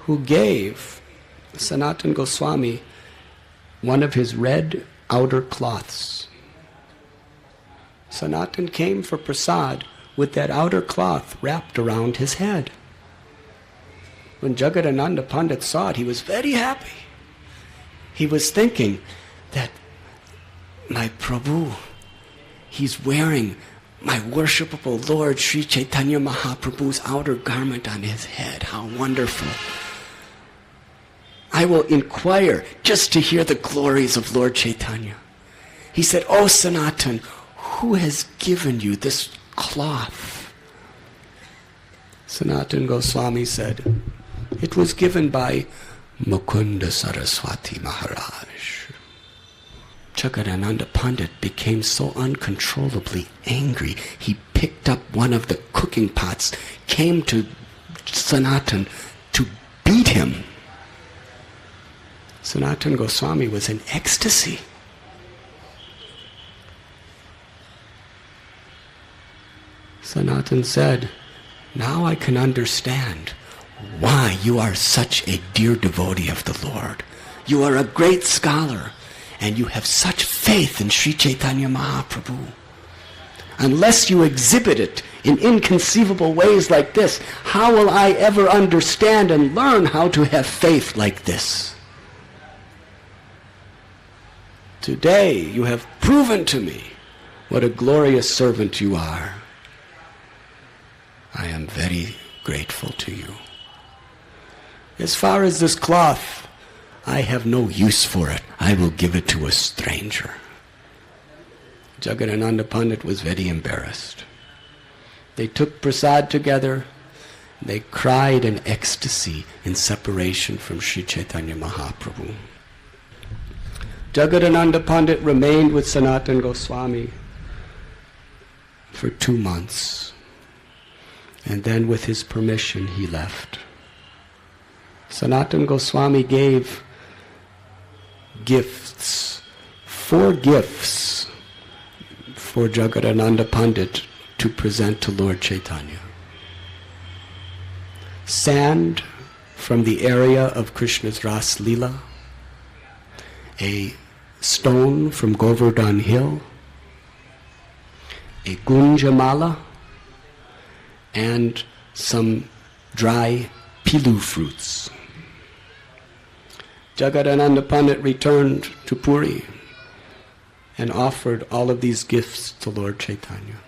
who gave Sanatana Goswami one of his red outer cloths. Sanatan came for prasad with that outer cloth wrapped around his head. When Jagadananda Pandit saw it, he was very happy. He was thinking that my Prabhu, he's wearing my worshipable Lord Sri Chaitanya Mahaprabhu's outer garment on his head. How wonderful. I will inquire just to hear the glories of Lord Chaitanya. He said, "Oh Sanatan, who has given you this cloth?" Sanatana Goswami said, "It was given by Mukunda Saraswati Maharaj." Jagadananda Pandit became so uncontrollably angry, he picked up one of the cooking pots, came to Sanatan to beat him. Sanatana Goswami was in ecstasy. Sanatan said, "Now I can understand why you are such a dear devotee of the Lord. You are a great scholar, and you have such faith in Sri Chaitanya Mahaprabhu. Unless you exhibit it in inconceivable ways like this, how will I ever understand and learn how to have faith like this? Today you have proven to me what a glorious servant you are. I am very grateful to you. As far as this cloth, I have no use for it. I will give it to a stranger." Jagadananda Pandit was very embarrassed. They took prasad together. They cried in ecstasy in separation from Sri Chaitanya Mahaprabhu. Jagadananda Pandit remained with Sanatana Goswami for 2 months. And then with his permission he left. Sanatana Goswami gave gifts, 4 gifts for Jagadananda Pandit to present to Lord Chaitanya. Sand from the area of Krishna's Ras Leela, a stone from Govardhan Hill, a gunjamala, and some dry pilu fruits. Jagadananda Pandit returned to Puri and offered all of these gifts to Lord Chaitanya.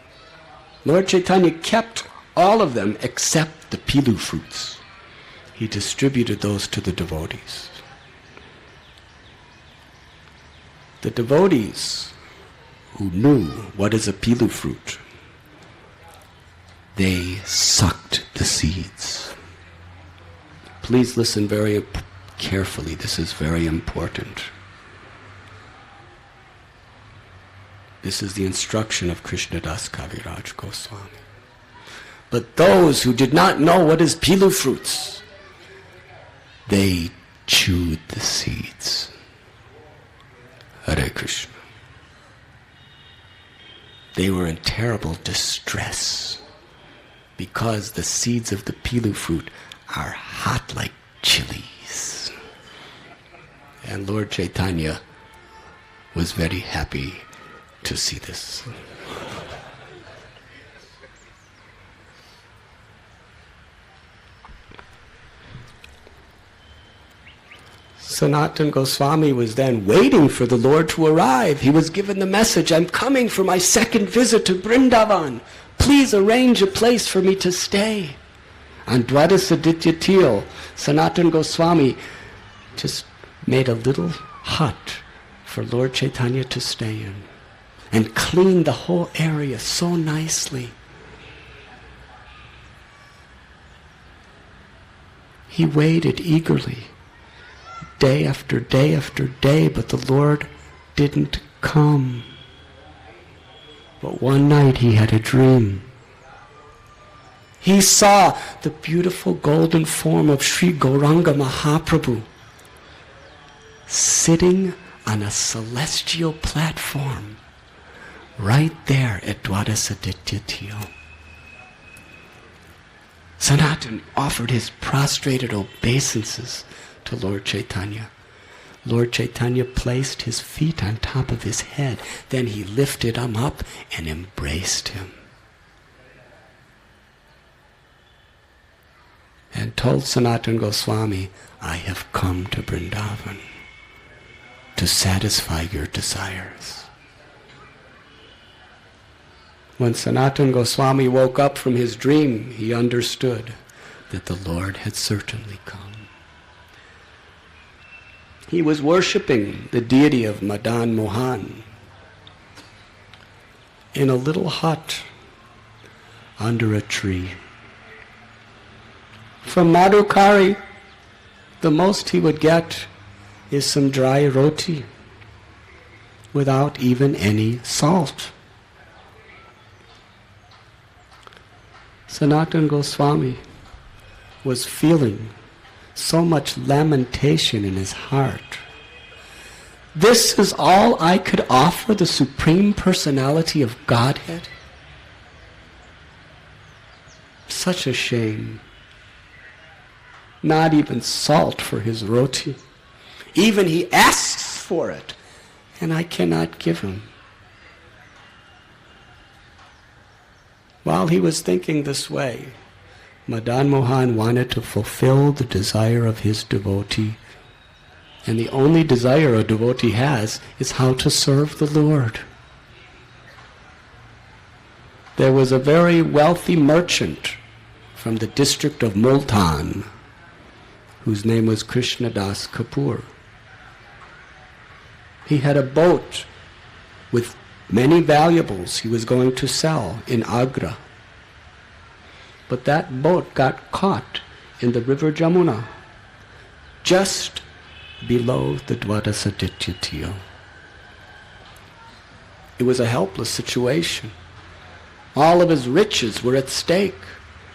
Lord Chaitanya kept all of them except the pilu fruits. He distributed those to the devotees. The devotees who knew what is a pilu fruit, they sucked the seeds. Please listen very carefully. This is very important. This is the instruction of Krishnadas Kaviraj Goswami. But those who did not know what is pilu fruits, they chewed the seeds. Hare Krishna. They were in terrible distress because the seeds of the pilu fruit are hot like chilies. And Lord Chaitanya was very happy to see this. Sanatana Goswami was then waiting for the Lord to arrive. He was given the message, "I'm coming for my second visit to Vrindavan. Please arrange a place for me to stay." On Dwadasaditya Til, Sanatana Goswami just made a little hut for Lord Chaitanya to stay in and cleaned the whole area so nicely. He waited eagerly. day after day after day, but the Lord didn't come. But one night he had a dream. He saw the beautiful golden form of Sri Gauranga Mahaprabhu sitting on a celestial platform right there at Dwadasaditya. Sanatana offered his prostrated obeisances to Lord Chaitanya. Lord Chaitanya placed his feet on top of his head. Then he lifted him up and embraced him. And told Sanatana Goswami, I have come to Vrindavan to satisfy your desires. When Sanatana Goswami woke up from his dream, he understood that the Lord had certainly come. He was worshipping the deity of Madan Mohan in a little hut under a tree. From Madhukari, the most he would get is some dry roti without even any salt. Sanatana Goswami was feeling so much lamentation in his heart. This is all I could offer the Supreme Personality of Godhead? Such a shame. Not even salt for his roti. Even he asks for it, and I cannot give him. While he was thinking this way, Madan Mohan wanted to fulfill the desire of his devotee. And the only desire a devotee has is how to serve the Lord. There was a very wealthy merchant from the district of Multan, whose name was Krishnadas Kapoor. He had a boat with many valuables he was going to sell in Agra. But that boat got caught in the river Jamuna, just below the Dwadasaditya. It was a helpless situation. All of his riches were at stake.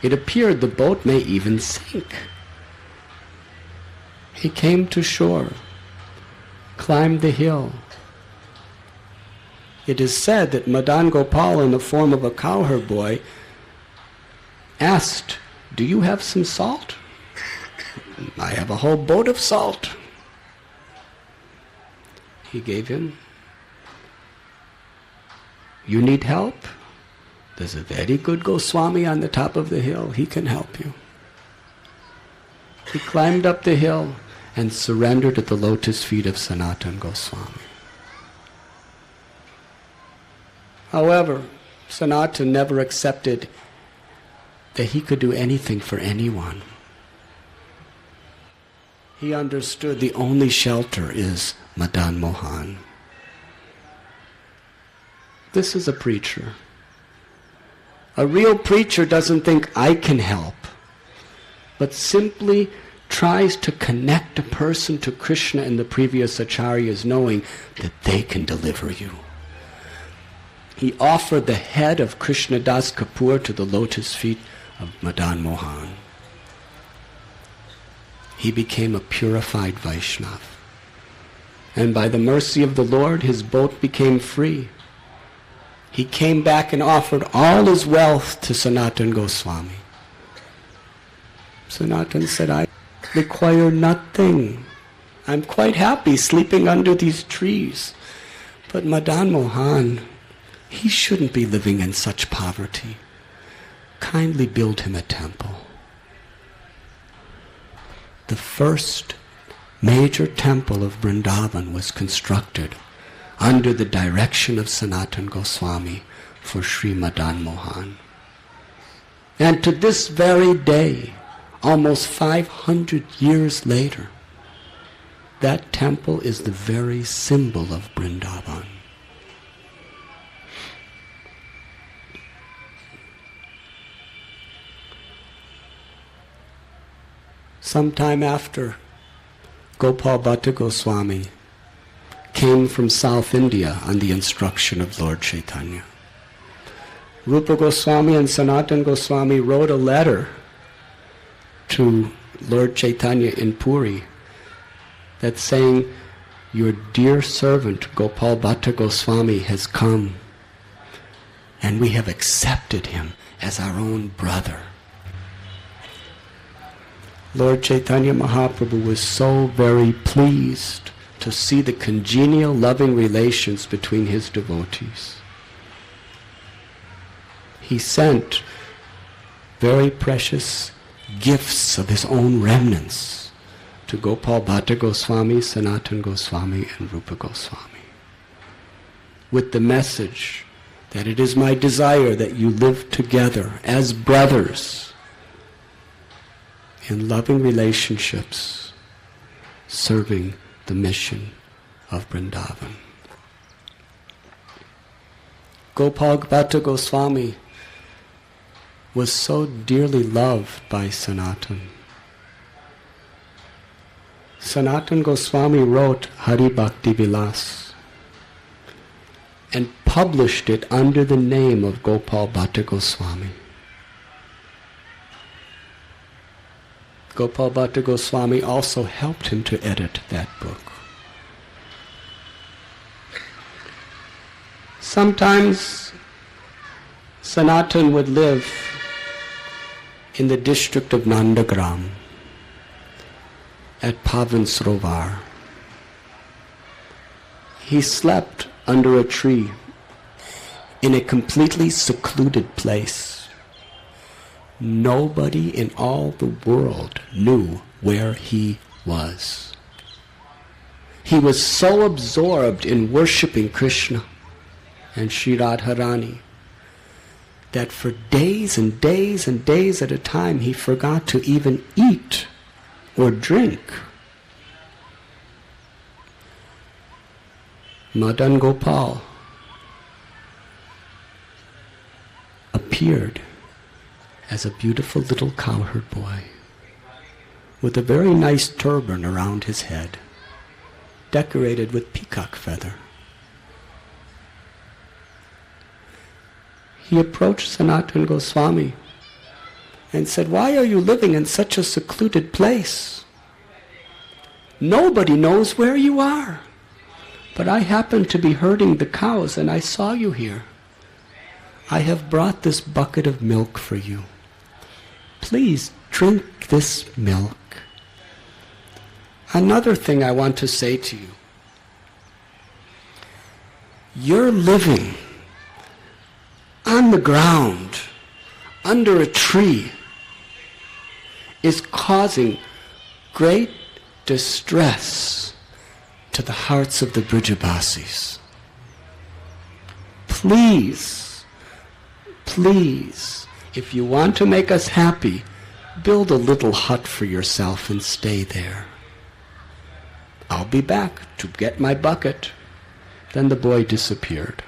It appeared the boat may even sink. He came to shore, climbed the hill. It is said that Madan Gopal, in the form of a cowherd boy, asked, do you have some salt? I have a whole boat of salt. He gave him. You need help? There's a very good Goswami on the top of the hill. He can help you. He climbed up the hill and surrendered at the lotus feet of Sanatana Goswami. However, Sanatana never accepted that he could do anything for anyone. He understood the only shelter is Madan Mohan. This is a preacher. A real preacher doesn't think I can help, but simply tries to connect a person to Krishna and the previous acharyas, knowing that they can deliver you. He offered the head of Krishnadas Kapoor to the lotus feet of Madan Mohan. He became a purified Vaishnava. And by the mercy of the Lord, his boat became free. He came back and offered all his wealth to Sanatana Goswami. Sanatana said, I require nothing. I'm quite happy sleeping under these trees. But Madan Mohan, he shouldn't be living in such poverty. Kindly build him a temple. The first major temple of Vrindavan was constructed under the direction of Sanatana Goswami for Sri Madan Mohan. And to this very day, almost 500 years later, that temple is the very symbol of Vrindavan. Sometime after Gopal Bhatta Goswami came from South India on the instruction of Lord Chaitanya. Rupa Goswami and Sanatana Goswami wrote a letter to Lord Chaitanya in Puri that's saying, your dear servant Gopal Bhatta Goswami has come and we have accepted him as our own brother. Lord Chaitanya Mahaprabhu was so very pleased to see the congenial, loving relations between his devotees. He sent very precious gifts of his own remnants to Gopal Bhatta Goswami, Sanatana Goswami, and Rupa Goswami, with the message that it is my desire that you live together as brothers in loving relationships, serving the mission of Vrindavan. Gopal Bhatta Goswami was so dearly loved by Sanatana. Sanatana Goswami wrote Hari Bhakti Vilas and published it under the name of Gopal Bhatta Goswami. Gopal Bhatta Goswami also helped him to edit that book. Sometimes Sanatana would live in the district of Nandagram at Pavan Srovar. He slept under a tree in a completely secluded place. Nobody in all the world knew where he was. He was so absorbed in worshipping Krishna and Sri Radharani that for days and days and days at a time he forgot to even eat or drink. Madan Gopal appeared as a beautiful little cowherd boy with a very nice turban around his head, decorated with peacock feather. He approached Sanatana Goswami and said, why are you living in such a secluded place? Nobody knows where you are. But I happened to be herding the cows and I saw you here. I have brought this bucket of milk for you. Please drink this milk. Another thing I want to say to you. You're living on the ground, under a tree, is causing great distress to the hearts of the Brijabasis. Please, please, if you want to make us happy, build a little hut for yourself and stay there. I'll be back to get my bucket. Then the boy disappeared.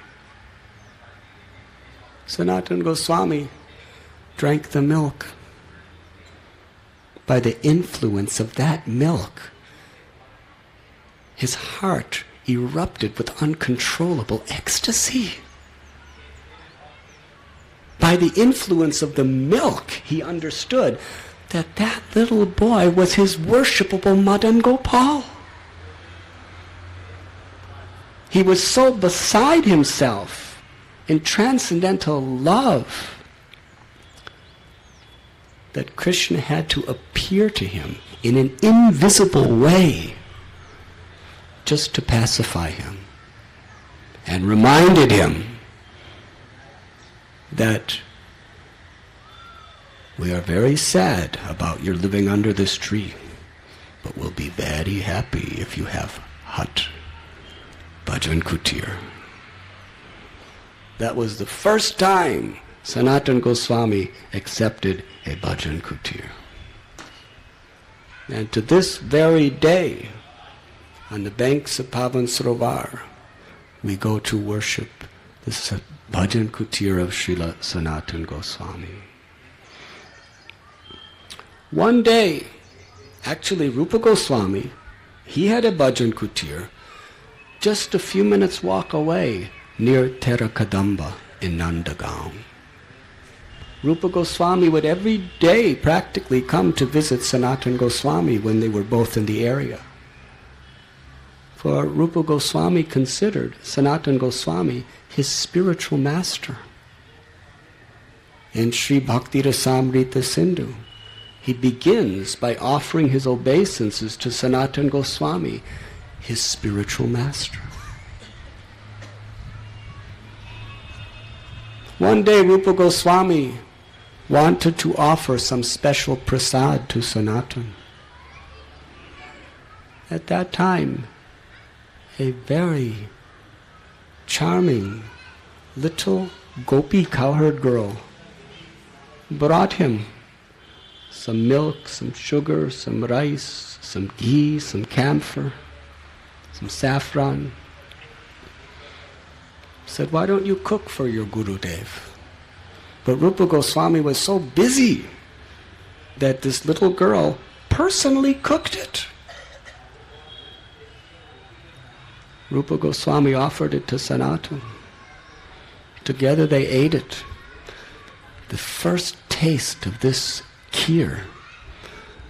Sanatana Goswami drank the milk. By the influence of that milk, his heart erupted with uncontrollable ecstasy. By the influence of the milk, he understood that that little boy was his worshipable Madan Gopal. He was so beside himself in transcendental love that Krishna had to appear to him in an invisible way just to pacify him, and reminded him that we are very sad about your living under this tree, but we'll be very happy if you have hut, bhajan kutir. That was the first time Sanatana Goswami accepted a bhajan kutir. And to this very day, on the banks of Pavan Srovar, we go to worship the bhajan kutir of Srila Sanatana Goswami. One day, actually Rupa Goswami He had a bhajan kutir just a few minutes walk away near Terakadamba in Nandagaon. Rupa Goswami would every day practically come to visit Sanatana Goswami when they were both in the area. For Rupa Goswami considered Sanatana Goswami his spiritual master. In Sri Bhakti Rasamrita Sindhu, he begins by offering his obeisances to Sanatana Goswami, his spiritual master. One day Rupa Goswami wanted to offer some special prasad to Sanatana. At that time, a very charming little gopi cowherd girl brought him some milk, some sugar, some rice, some ghee, some camphor, some saffron. Said, why don't you cook for your Gurudev? But Rupa Goswami was so busy that this little girl personally cooked it. Rupa Goswami offered it to Sanatana. Together they ate it. The first taste of this kheer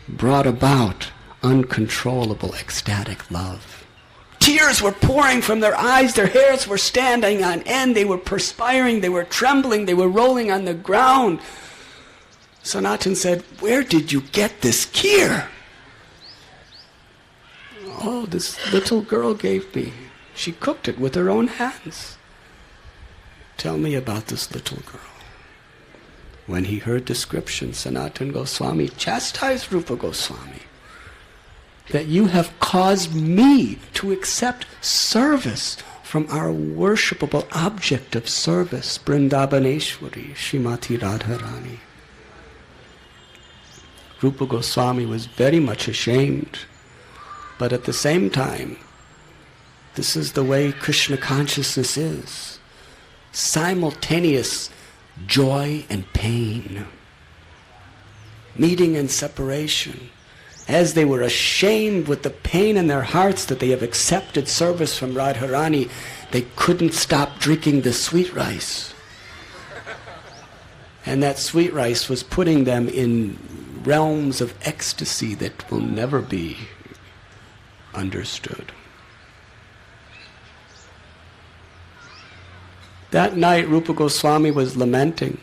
brought about uncontrollable ecstatic love. Tears were pouring from their eyes, their hairs were standing on end, they were perspiring, they were trembling, they were rolling on the ground. Sanatana said, where did you get this kheer? Oh, this little girl gave me. She cooked it with her own hands. Tell me about this little girl. When he heard description, Sanatana Goswami chastised Rupa Goswami that you have caused me to accept service from our worshipable object of service, Vrindavaneshwari, Srimati Radharani. Rupa Goswami was very much ashamed, but at the same time, this is the way Krishna consciousness is. Simultaneous joy and pain, meeting and separation. As they were ashamed with the pain in their hearts that they have accepted service from Radharani, they couldn't stop drinking the sweet rice. And that sweet rice was putting them in realms of ecstasy that will never be understood. That night Rupa Goswami was lamenting,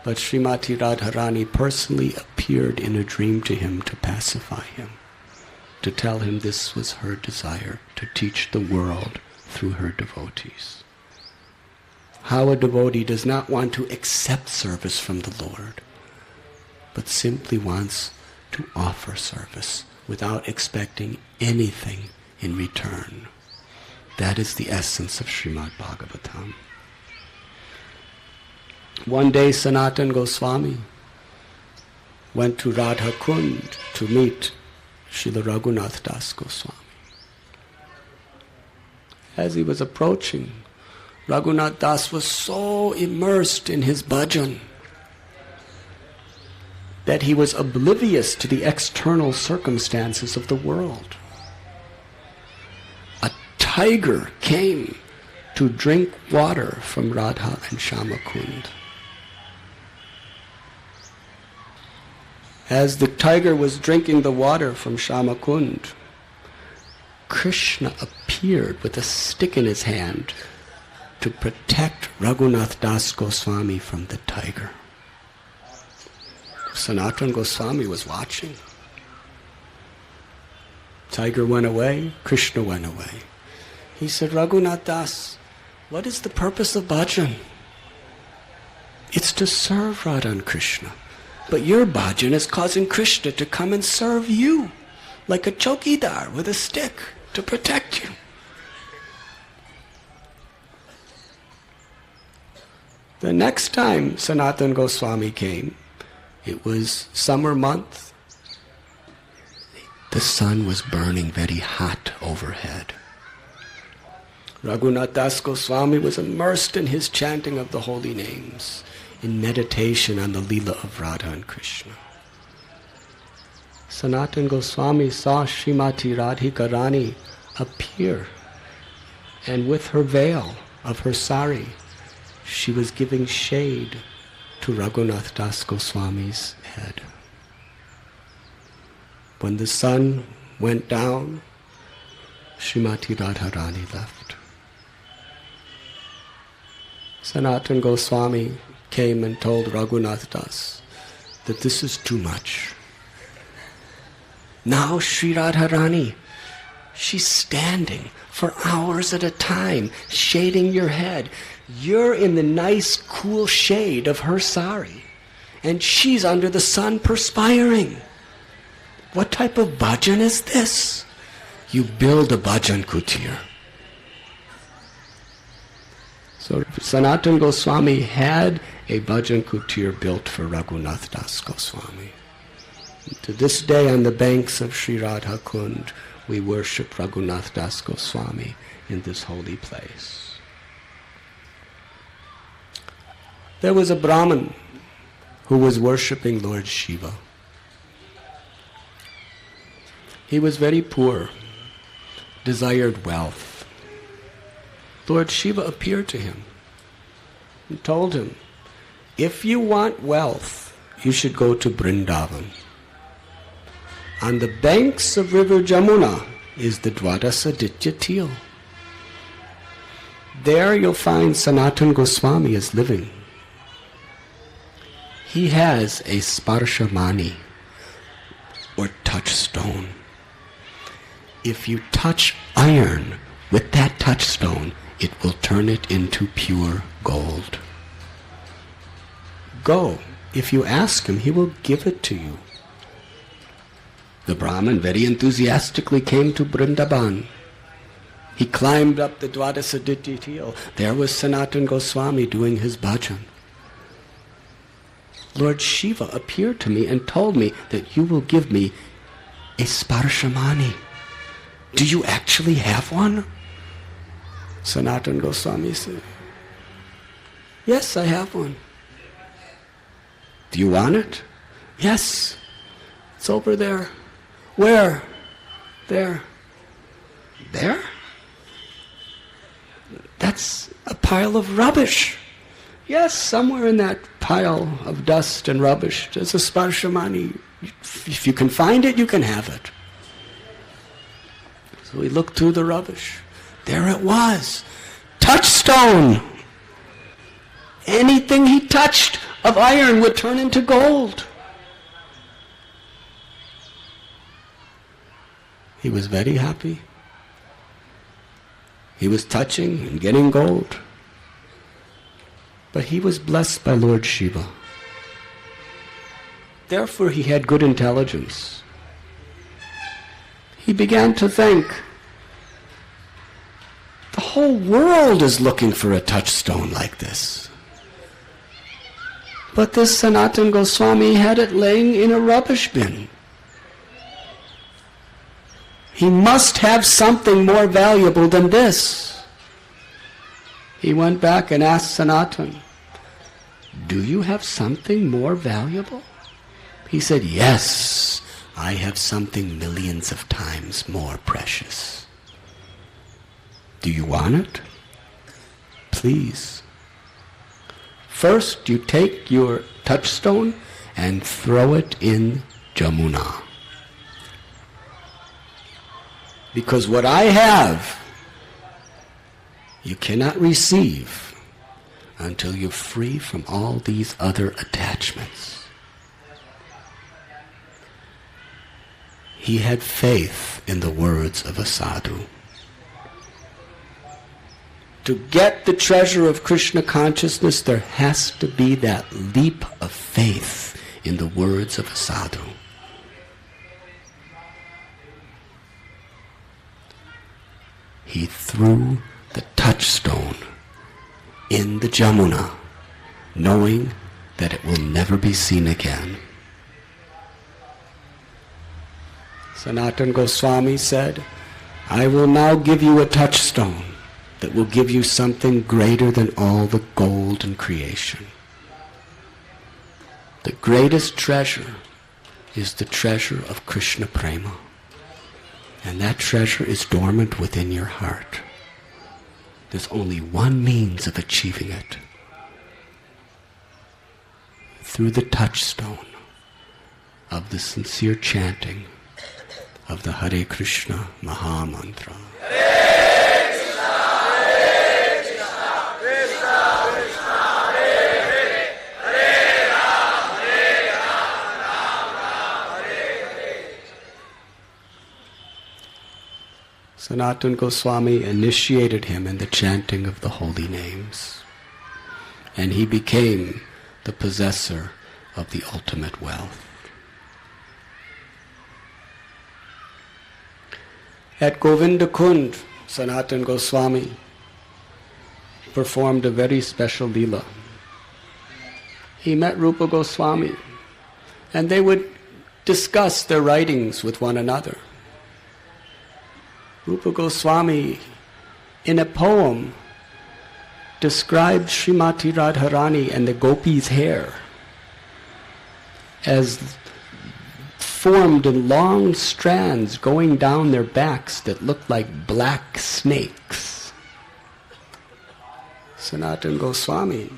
but Srimati Radharani personally appeared in a dream to him to pacify him, to tell him this was her desire, to teach the world through her devotees. How a devotee does not want to accept service from the Lord, but simply wants to offer service without expecting anything in return. That is the essence of Srimad Bhagavatam. One day Sanatana Goswami went to Radha Kund to meet Srila Radhanath Das Goswami. As he was approaching, Radhanath Das was so immersed in his bhajan that he was oblivious to the external circumstances of the world. A tiger came to drink water from Radha and Shama Kund. As the tiger was drinking the water from Shama Kund, Krishna appeared with a stick in his hand to protect Radhanath Das Goswami from the tiger. Sanatana Goswami was watching. Tiger went away, Krishna went away. He said, Radhanath Das, what is the purpose of bhajan? It's to serve Radha and Krishna. But your bhajan is causing Krishna to come and serve you, like a chokidar with a stick to protect you. The next time Sanatana Goswami came, it was summer month. The sun was burning very hot overhead. Radhanath Das Goswami was immersed in his chanting of the holy names, in meditation on the Leela of Radha and Krishna. Sanatana Goswami saw Srimati Radhika Rani appear, and with her veil of her sari, she was giving shade to Raghunath Das Goswami's head. When the sun went down, Srimati Radharani left. Sanatana Goswami came and told Raghunath Das that this is too much. Now Sri Radharani, she's standing for hours at a time, shading your head. You're in the nice, cool shade of her sari, and she's under the sun perspiring. What type of bhajan is this? You build a bhajan kutir. So Sanatana Goswami had a bhajan kutir built for Raghunath Das Goswami. And to this day, on the banks of Sri Radha Kund, we worship Raghunath Das Goswami in this holy place. There was a Brahmin who was worshipping Lord Shiva. He was very poor, desired wealth. Lord Shiva appeared to him and told him, if you want wealth, you should go to Vrindavan. On the banks of river Jamuna is the Dwadasaditya Til. There you'll find Sanatana Goswami is living. He has a sparshamani, or touchstone. If you touch iron with that touchstone, it will turn it into pure gold. Go. If you ask him, he will give it to you. The Brahmin very enthusiastically came to Vrindavan. He climbed up the Dwadasaditya Til. There was Sanatana Goswami doing his bhajan. Lord Shiva appeared to me and told me that you will give me a sparshamani. Do you actually have one? Sanatana Goswami said, yes, I have one. Do you want it? Yes. It's over there. Where? There. There? That's a pile of rubbish. Yes, somewhere in that pile of dust and rubbish, there's a sparshamani. If you can find it, you can have it. So he looked through the rubbish. There it was. Touchstone. Anything he touched of iron would turn into gold. He was very happy. He was touching and getting gold. But he was blessed by Lord Shiva. Therefore he had good intelligence. He began to think, the whole world is looking for a touchstone like this. But this Sanatana Goswami had it laying in a rubbish bin. He must have something more valuable than this. He went back and asked Sanatana, do you have something more valuable? He said, yes, I have something millions of times more precious. Do you want it? Please. First, you take your touchstone and throw it in Jamuna. Because what I have, you cannot receive until you're free from all these other attachments. He had faith in the words of a sadhu. To get the treasure of Krishna consciousness, there has to be that leap of faith in the words of a sadhu. He threw the touchstone in the Jamuna, knowing that it will never be seen again. Sanatana Goswami said, I will now give you a touchstone that will give you something greater than all the gold in creation. The greatest treasure is the treasure of Krishna Prema. And that treasure is dormant within your heart. There's only one means of achieving it. Through the touchstone of the sincere chanting of the Hare Krishna Maha Mantra. Sanatana Goswami initiated him in the chanting of the holy names, and he became the possessor of the ultimate wealth. At Govinda Kund, Sanatana Goswami performed a very special lila. He met Rupa Goswami, and they would discuss their writings with one another. Rupa Goswami, in a poem, described Srimati Radharani and the gopis' hair as formed in long strands going down their backs that looked like black snakes. Sanatana Goswami,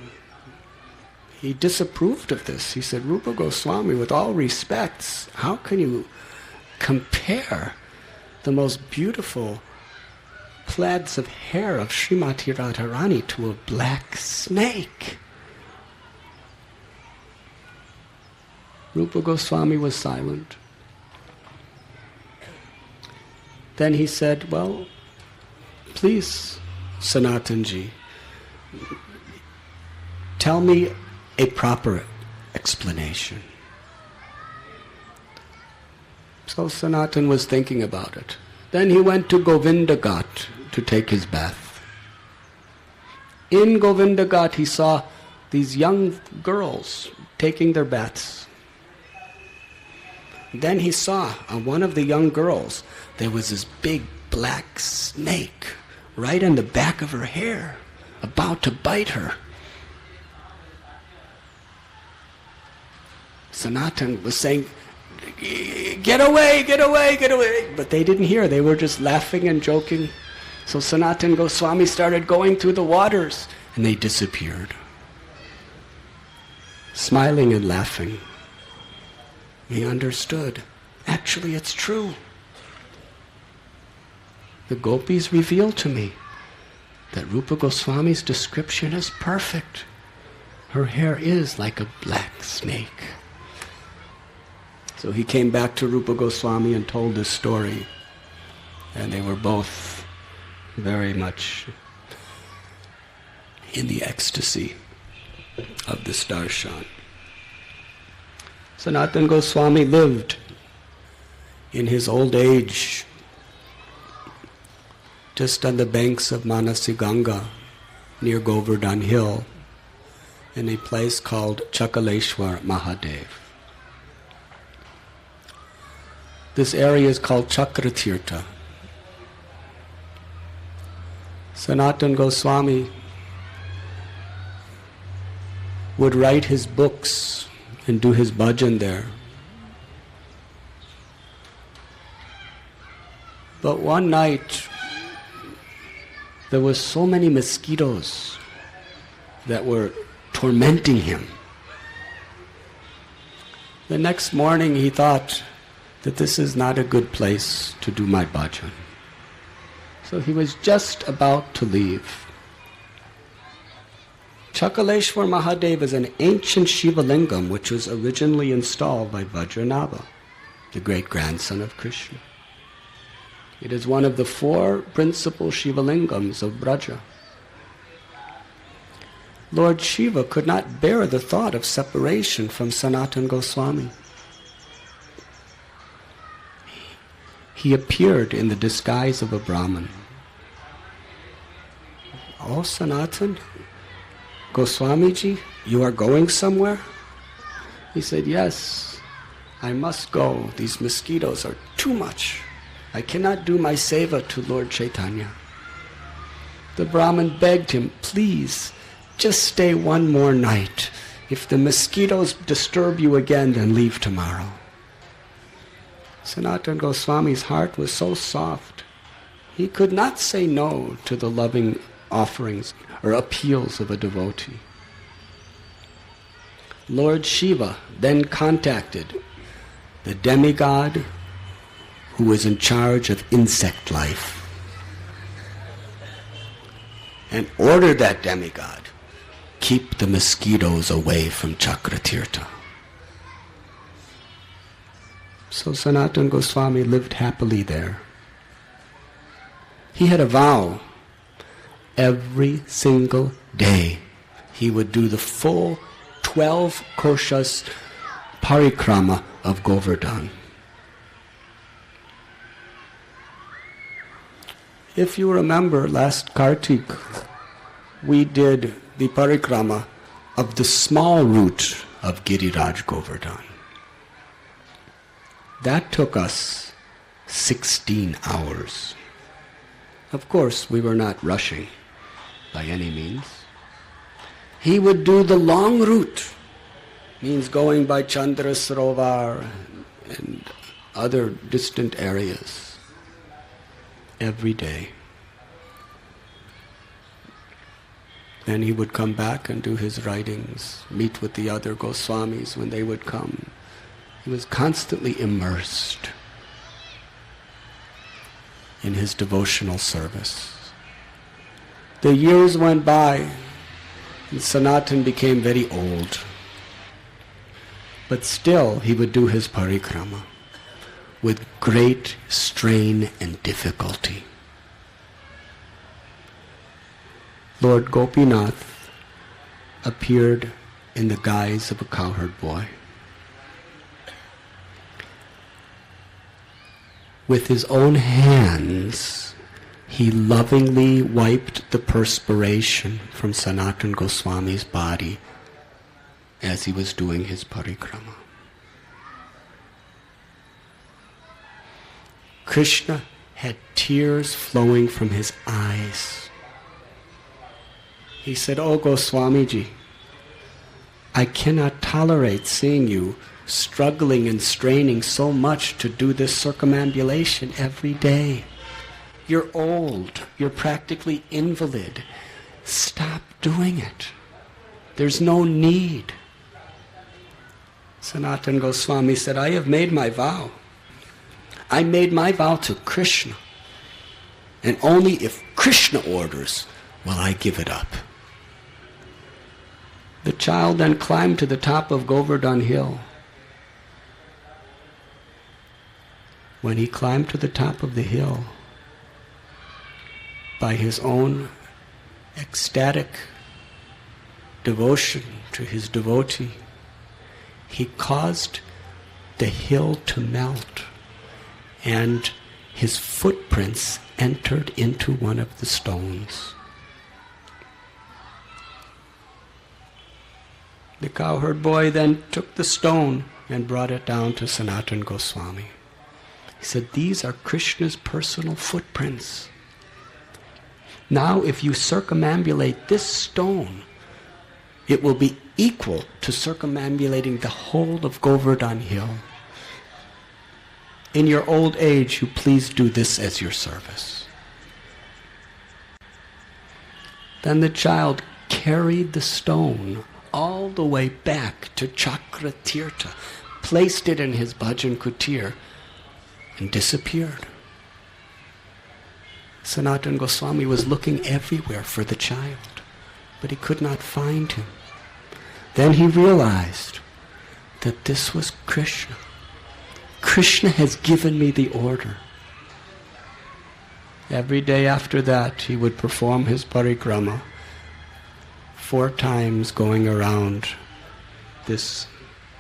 he disapproved of this. He said, Rupa Goswami, with all respects, how can you compare the most beautiful plaids of hair of Srimati Radharani to a black snake? Rupa Goswami was silent. Then he said, well, please, Sanatanji, tell me a proper explanation. So Sanatan was thinking about it. Then he went to Govinda Ghat to take his bath. In Govinda Ghat he saw these young girls taking their baths. Then he saw on one of the young girls there was this big black snake right on the back of her hair, about to bite her. Sanatan was saying, get away, get away, get away. But they didn't hear. They were just laughing and joking. So Sanatana Goswami started going through the waters, and they disappeared, smiling and laughing. He understood. Actually, it's true. The gopis revealed to me that Rupa Goswami's description is perfect. Her hair is like a black snake. So he came back to Rupa Goswami and told this story, and they were both very much in the ecstasy of this darshan. Sanatana Goswami lived in his old age just on the banks of Manasi Ganga near Govardhan Hill in a place called Chakaleshwar Mahadev. This area is called Chakratirtha. Sanatana Goswami would write his books and do his bhajan there. But one night, there were so many mosquitoes that were tormenting him. The next morning he thought that this is not a good place to do my bhajan. So he was just about to leave. Chakaleshwar Mahadev is an ancient Shiva Lingam which was originally installed by Vajranabha, the great-grandson of Krishna. It is one of the 4 principal Shiva Lingams of Braja. Lord Shiva could not bear the thought of separation from Sanatana Goswami. He appeared in the disguise of a Brahmin. Oh, Sanatana Goswamiji, you are going somewhere? He said, yes, I must go. These mosquitoes are too much. I cannot do my seva to Lord Chaitanya. The Brahmin begged him, please, just stay one more night. If the mosquitoes disturb you again, then leave tomorrow. Sanatana Goswami's heart was so soft. He could not say no to the loving offerings or appeals of a devotee. Lord Shiva then contacted the demigod who was in charge of insect life and ordered that demigod, keep the mosquitoes away from Chakratirtha. So Sanatana Goswami lived happily there. He had a vow. Every single day he would do the full 12 koshas parikrama of Govardhan. If you remember, last Kartik, we did the parikrama of the small route of Giriraj Govardhan. That took us 16 hours. Of course, we were not rushing by any means. He would do the long route, means going by Chandra Sarovar and other distant areas, every day. Then he would come back and do his writings, meet with the other Goswamis when they would come. He was constantly immersed in his devotional service. The years went by and Sanatan became very old. But still he would do his parikrama with great strain and difficulty. Lord Gopinath appeared in the guise of a cowherd boy. With his own hands, he lovingly wiped the perspiration from Sanatana Goswami's body as he was doing his parikrama. Krishna had tears flowing from his eyes. He said, "Oh Goswamiji, I cannot tolerate seeing you struggling and straining so much to do this circumambulation every day. You're old, you're practically invalid. Stop doing it. There's no need." Sanatana Goswami said, "I have made my vow. I made my vow to Krishna, and only if Krishna orders will I give it up." The child then climbed to the top of Govardhan Hill. When he climbed to the top of the hill, by his own ecstatic devotion to his devotee, he caused the hill to melt, and his footprints entered into one of the stones. The cowherd boy then took the stone and brought it down to Sanatana Goswami. He said, "These are Krishna's personal footprints. Now if you circumambulate this stone, it will be equal to circumambulating the whole of Govardhan Hill. In your old age, you please do this as your service." Then the child carried the stone all the way back to Chakratirtha, placed it in his bhajan kutir, and disappeared. Sanatana Goswami was looking everywhere for the child, but he could not find him. Then he realized that this was Krishna. Krishna has given me the order. Every day after that, he would perform his parikrama 4 times, going around this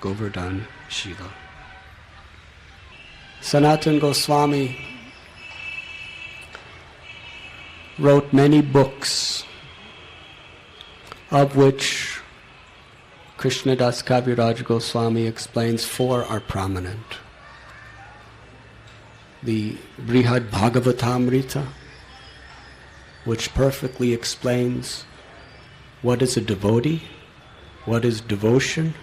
Govardhan Shila. Sanatana Goswami wrote many books, of which Krishnadas Kaviraj Goswami explains 4 are prominent. The Brihad Bhagavatamrita, which perfectly explains what is a devotee, what is devotion,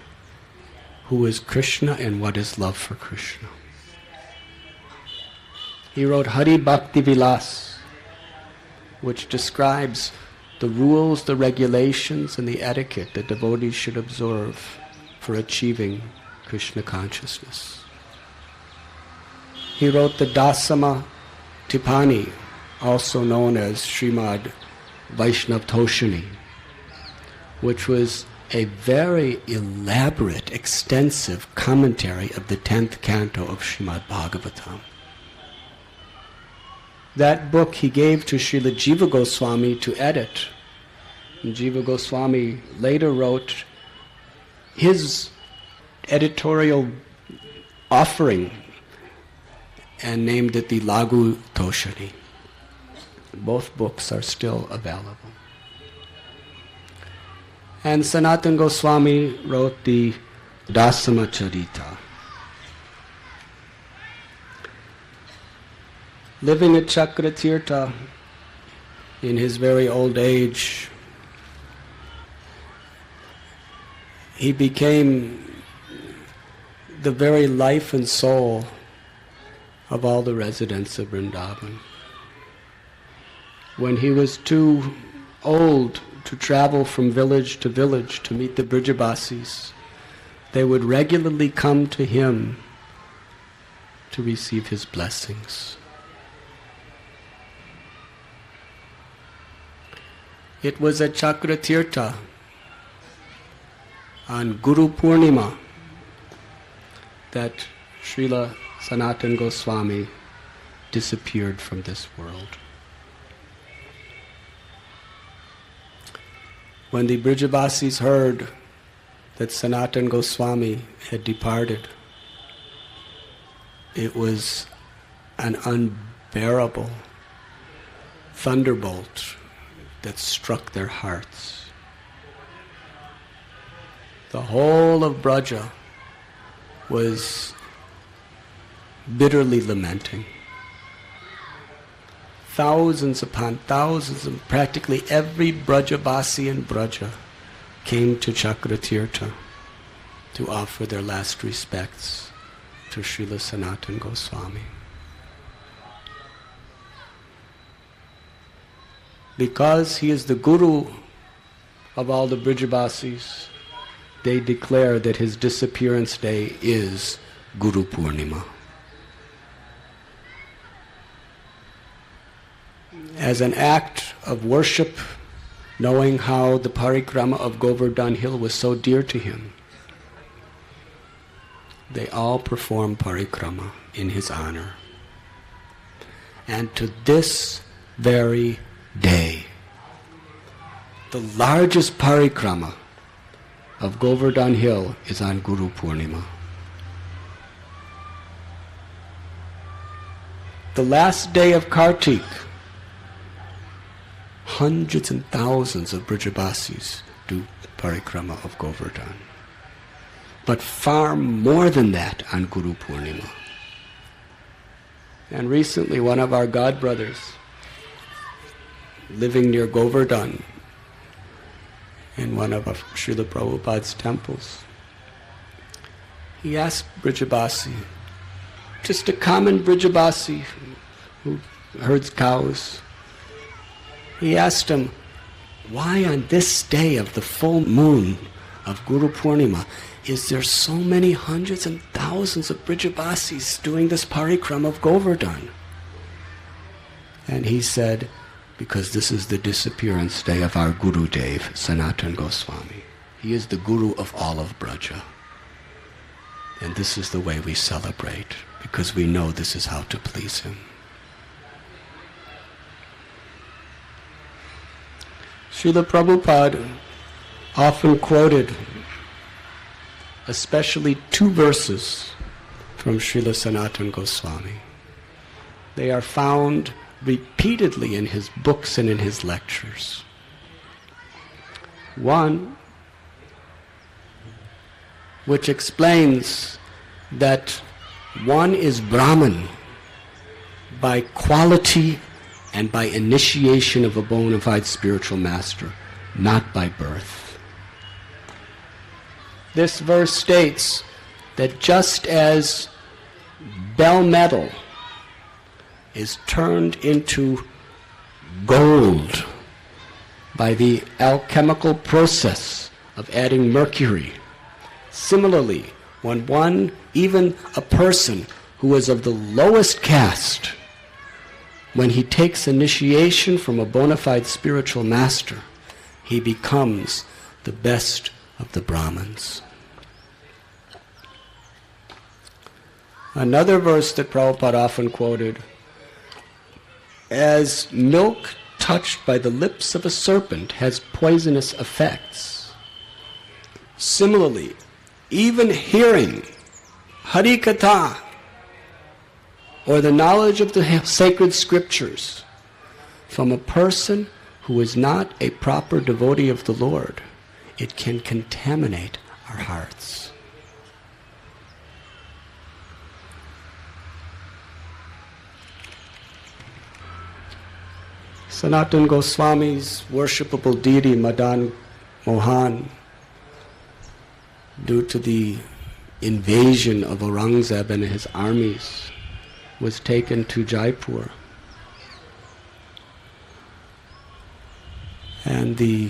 who is Krishna, and what is love for Krishna. He wrote Hari Bhakti Vilas, which describes the rules, the regulations, and the etiquette that devotees should observe for achieving Krishna consciousness. He wrote the Dasama Tipani, also known as Srimad Vaishnav Toshani, which was a very elaborate, extensive commentary of the 10th canto of Srimad Bhagavatam. That book he gave to Srila Jiva Goswami to edit. And Jiva Goswami later wrote his editorial offering and named it the Lagu Toshani. Both books are still available. And Sanatana Goswami wrote the Dasama Charita. Living at Chakratirtha in his very old age, he became the very life and soul of all the residents of Vrindavan. When he was too old to travel from village to meet the Brijabasis, they would regularly come to him to receive his blessings. It was at Chakratirtha on Guru Purnima that Srila Sanatana Goswami disappeared from this world. When the Brijabasis heard that Sanatana Goswami had departed, it was an unbearable thunderbolt that struck their hearts. The whole of Braja was bitterly lamenting. Thousands upon thousands, and practically every Brajabasi in Braja came to Chakratirtha to offer their last respects to Srila Sanatana Goswami. Because he is the Guru of all the Brijabasis, they declare that his disappearance day is Guru Purnima. As an act of worship, knowing how the parikrama of Govardhan Hill was so dear to him, they all perform parikrama in his honor. And to this very day, the largest parikrama of Govardhan Hill is on Guru Purnima. The last day of Kartik, hundreds and thousands of Brijabasis do parikrama of Govardhan. But far more than that on Guru Purnima. And recently one of our godbrothers, living near Govardhan, in one of Srila Prabhupada's temples, he asked Brijabasi, just a common Brijabasi who herds cows, he asked him, why on this day of the full moon of Guru Purnima is there so many hundreds and thousands of Brijabasis doing this parikrama of Govardhan? And he said, because this is the disappearance day of our Guru Dev, Sanatana Goswami. He is the Guru of all of Braja. And this is the way we celebrate, because we know this is how to please him. Srila Prabhupada often quoted especially two verses from Srila Sanatana Goswami. They are found repeatedly in his books and in his lectures. One, which explains that one is Brahman by quality and by initiation of a bona fide spiritual master, not by birth. This verse states that just as bell metal is turned into gold by the alchemical process of adding mercury. Similarly, when even a person who is of the lowest caste, when he takes initiation from a bona fide spiritual master, he becomes the best of the Brahmins. Another verse that Prabhupada often quoted, as milk touched by the lips of a serpent has poisonous effects, similarly, even hearing Hari Katha, or the knowledge of the sacred scriptures, from a person who is not a proper devotee of the Lord, it can contaminate our hearts. Sanatana Goswami's worshipable deity, Madan Mohan, due to the invasion of Aurangzeb and his armies, was taken to Jaipur. And the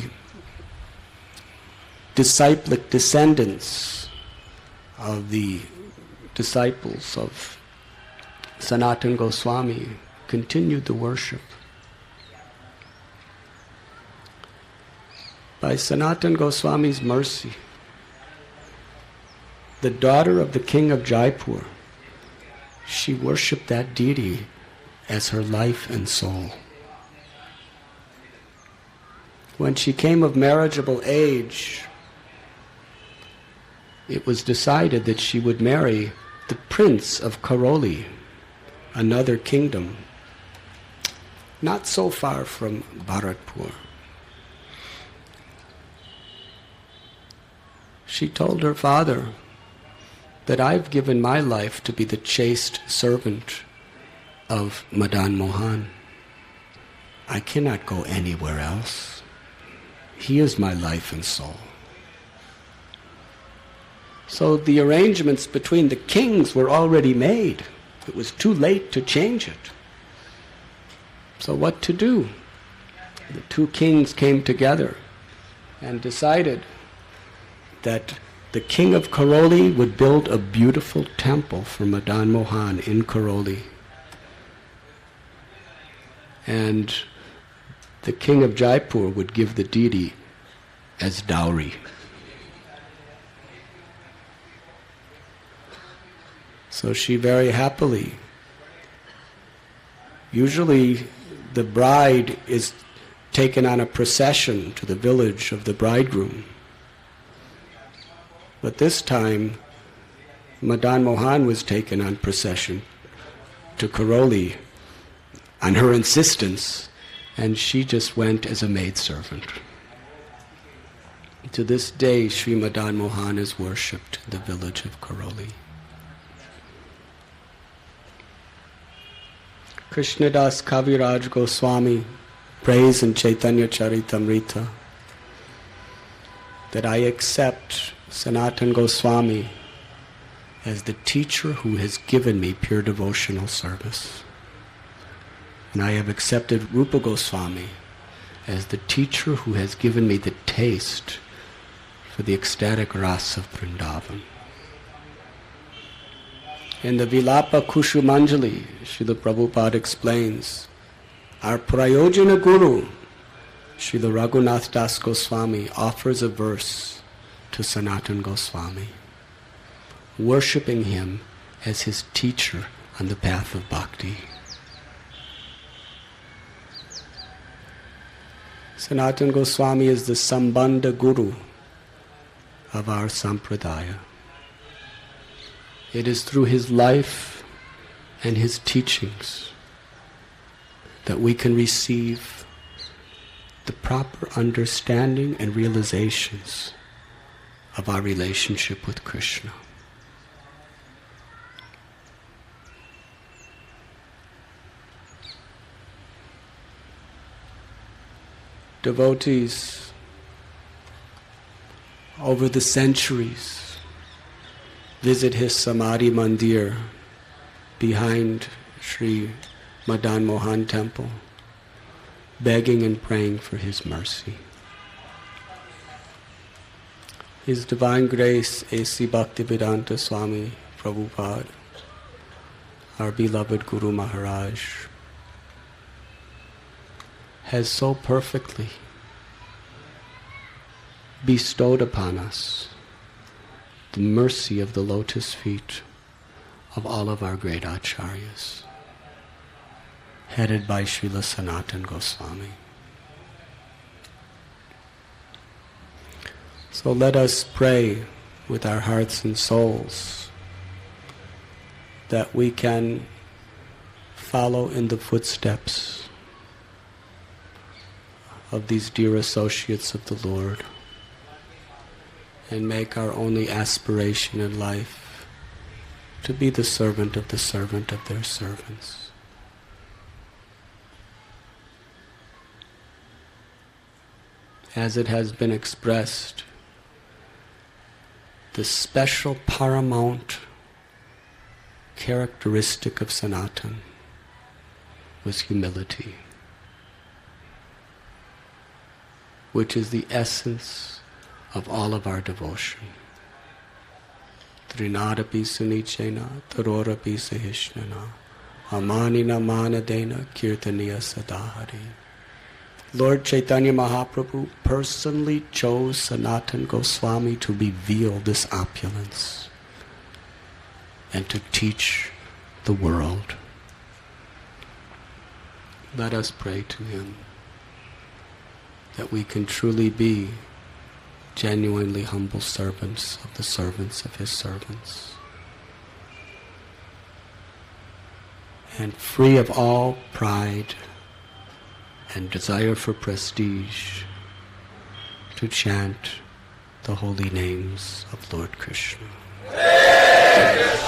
disciplic descendants of the disciples of Sanatana Goswami continued the worship. By Sanatana Goswami's mercy, the daughter of the king of Jaipur, she worshipped that deity as her life and soul. When she came of marriageable age, it was decided that she would marry the prince of Karoli, another kingdom, not so far from Bharatpur. She told her father that I've given my life to be the chaste servant of Madan Mohan. I cannot go anywhere else. He is my life and soul. So the arrangements between the kings were already made. It was too late to change it. So what to do? The two kings came together and decided that the king of Karoli would build a beautiful temple for Madan Mohan in Karoli. And the king of Jaipur would give the deity as dowry. So she very happily, usually the bride is taken on a procession to the village of the bridegroom. But this time, Madan Mohan was taken on procession to Karoli on her insistence, and she just went as a maidservant. To this day, Sri Madan Mohan is worshipped in the village of Karoli. Krishnadas Kaviraj Goswami prays in Chaitanya Charitamrita that I accept Sanatana Goswami as the teacher who has given me pure devotional service. And I have accepted Rupa Goswami as the teacher who has given me the taste for the ecstatic rasa of Vrindavan. In the Vilapa Kushumanjali, Srila Prabhupada explains, our Prayojana Guru, Srila Raghunath Das Goswami, offers a verse to Sanatana Goswami, worshipping him as his teacher on the path of bhakti. Sanatana Goswami is the Sambandha Guru of our Sampradaya. It is through his life and his teachings that we can receive the proper understanding and realizations of our relationship with Krishna. Devotees over the centuries visit his Samadhi Mandir behind Sri Madan Mohan temple, begging and praying for his mercy. His Divine Grace, A.C. Bhaktivedanta Swami Prabhupada, our beloved Guru Maharaj, has so perfectly bestowed upon us the mercy of the lotus feet of all of our great acharyas, headed by Srila Sanatana Goswami. So let us pray with our hearts and souls that we can follow in the footsteps of these dear associates of the Lord and make our only aspiration in life to be the servant of their servants. As it has been expressed, the special paramount characteristic of Sanatana was humility, which is the essence of all of our devotion. Trinadapi sunichena, tarorapi sahishnana, amanina manadena, kirtaniya sadahari. Lord Chaitanya Mahaprabhu personally chose Sanatana Goswami to reveal this opulence and to teach the world. Let us pray to him that we can truly be genuinely humble servants of his servants, and free of all pride and desire for prestige, to chant the holy names of Lord Krishna. Hare Krishna,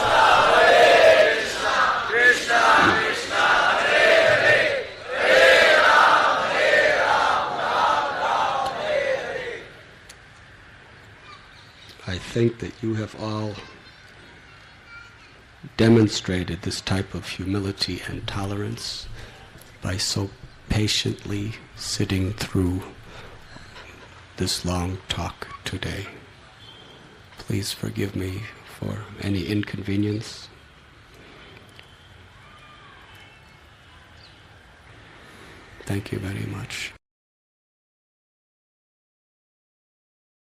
Hare Krishna, Krishna Krishna, Hare Hare, Hare Ram, Ram, Hare Hare. I think that you have all demonstrated this type of humility and tolerance by so patiently sitting through this long talk today. Please forgive me for any inconvenience. Thank you very much.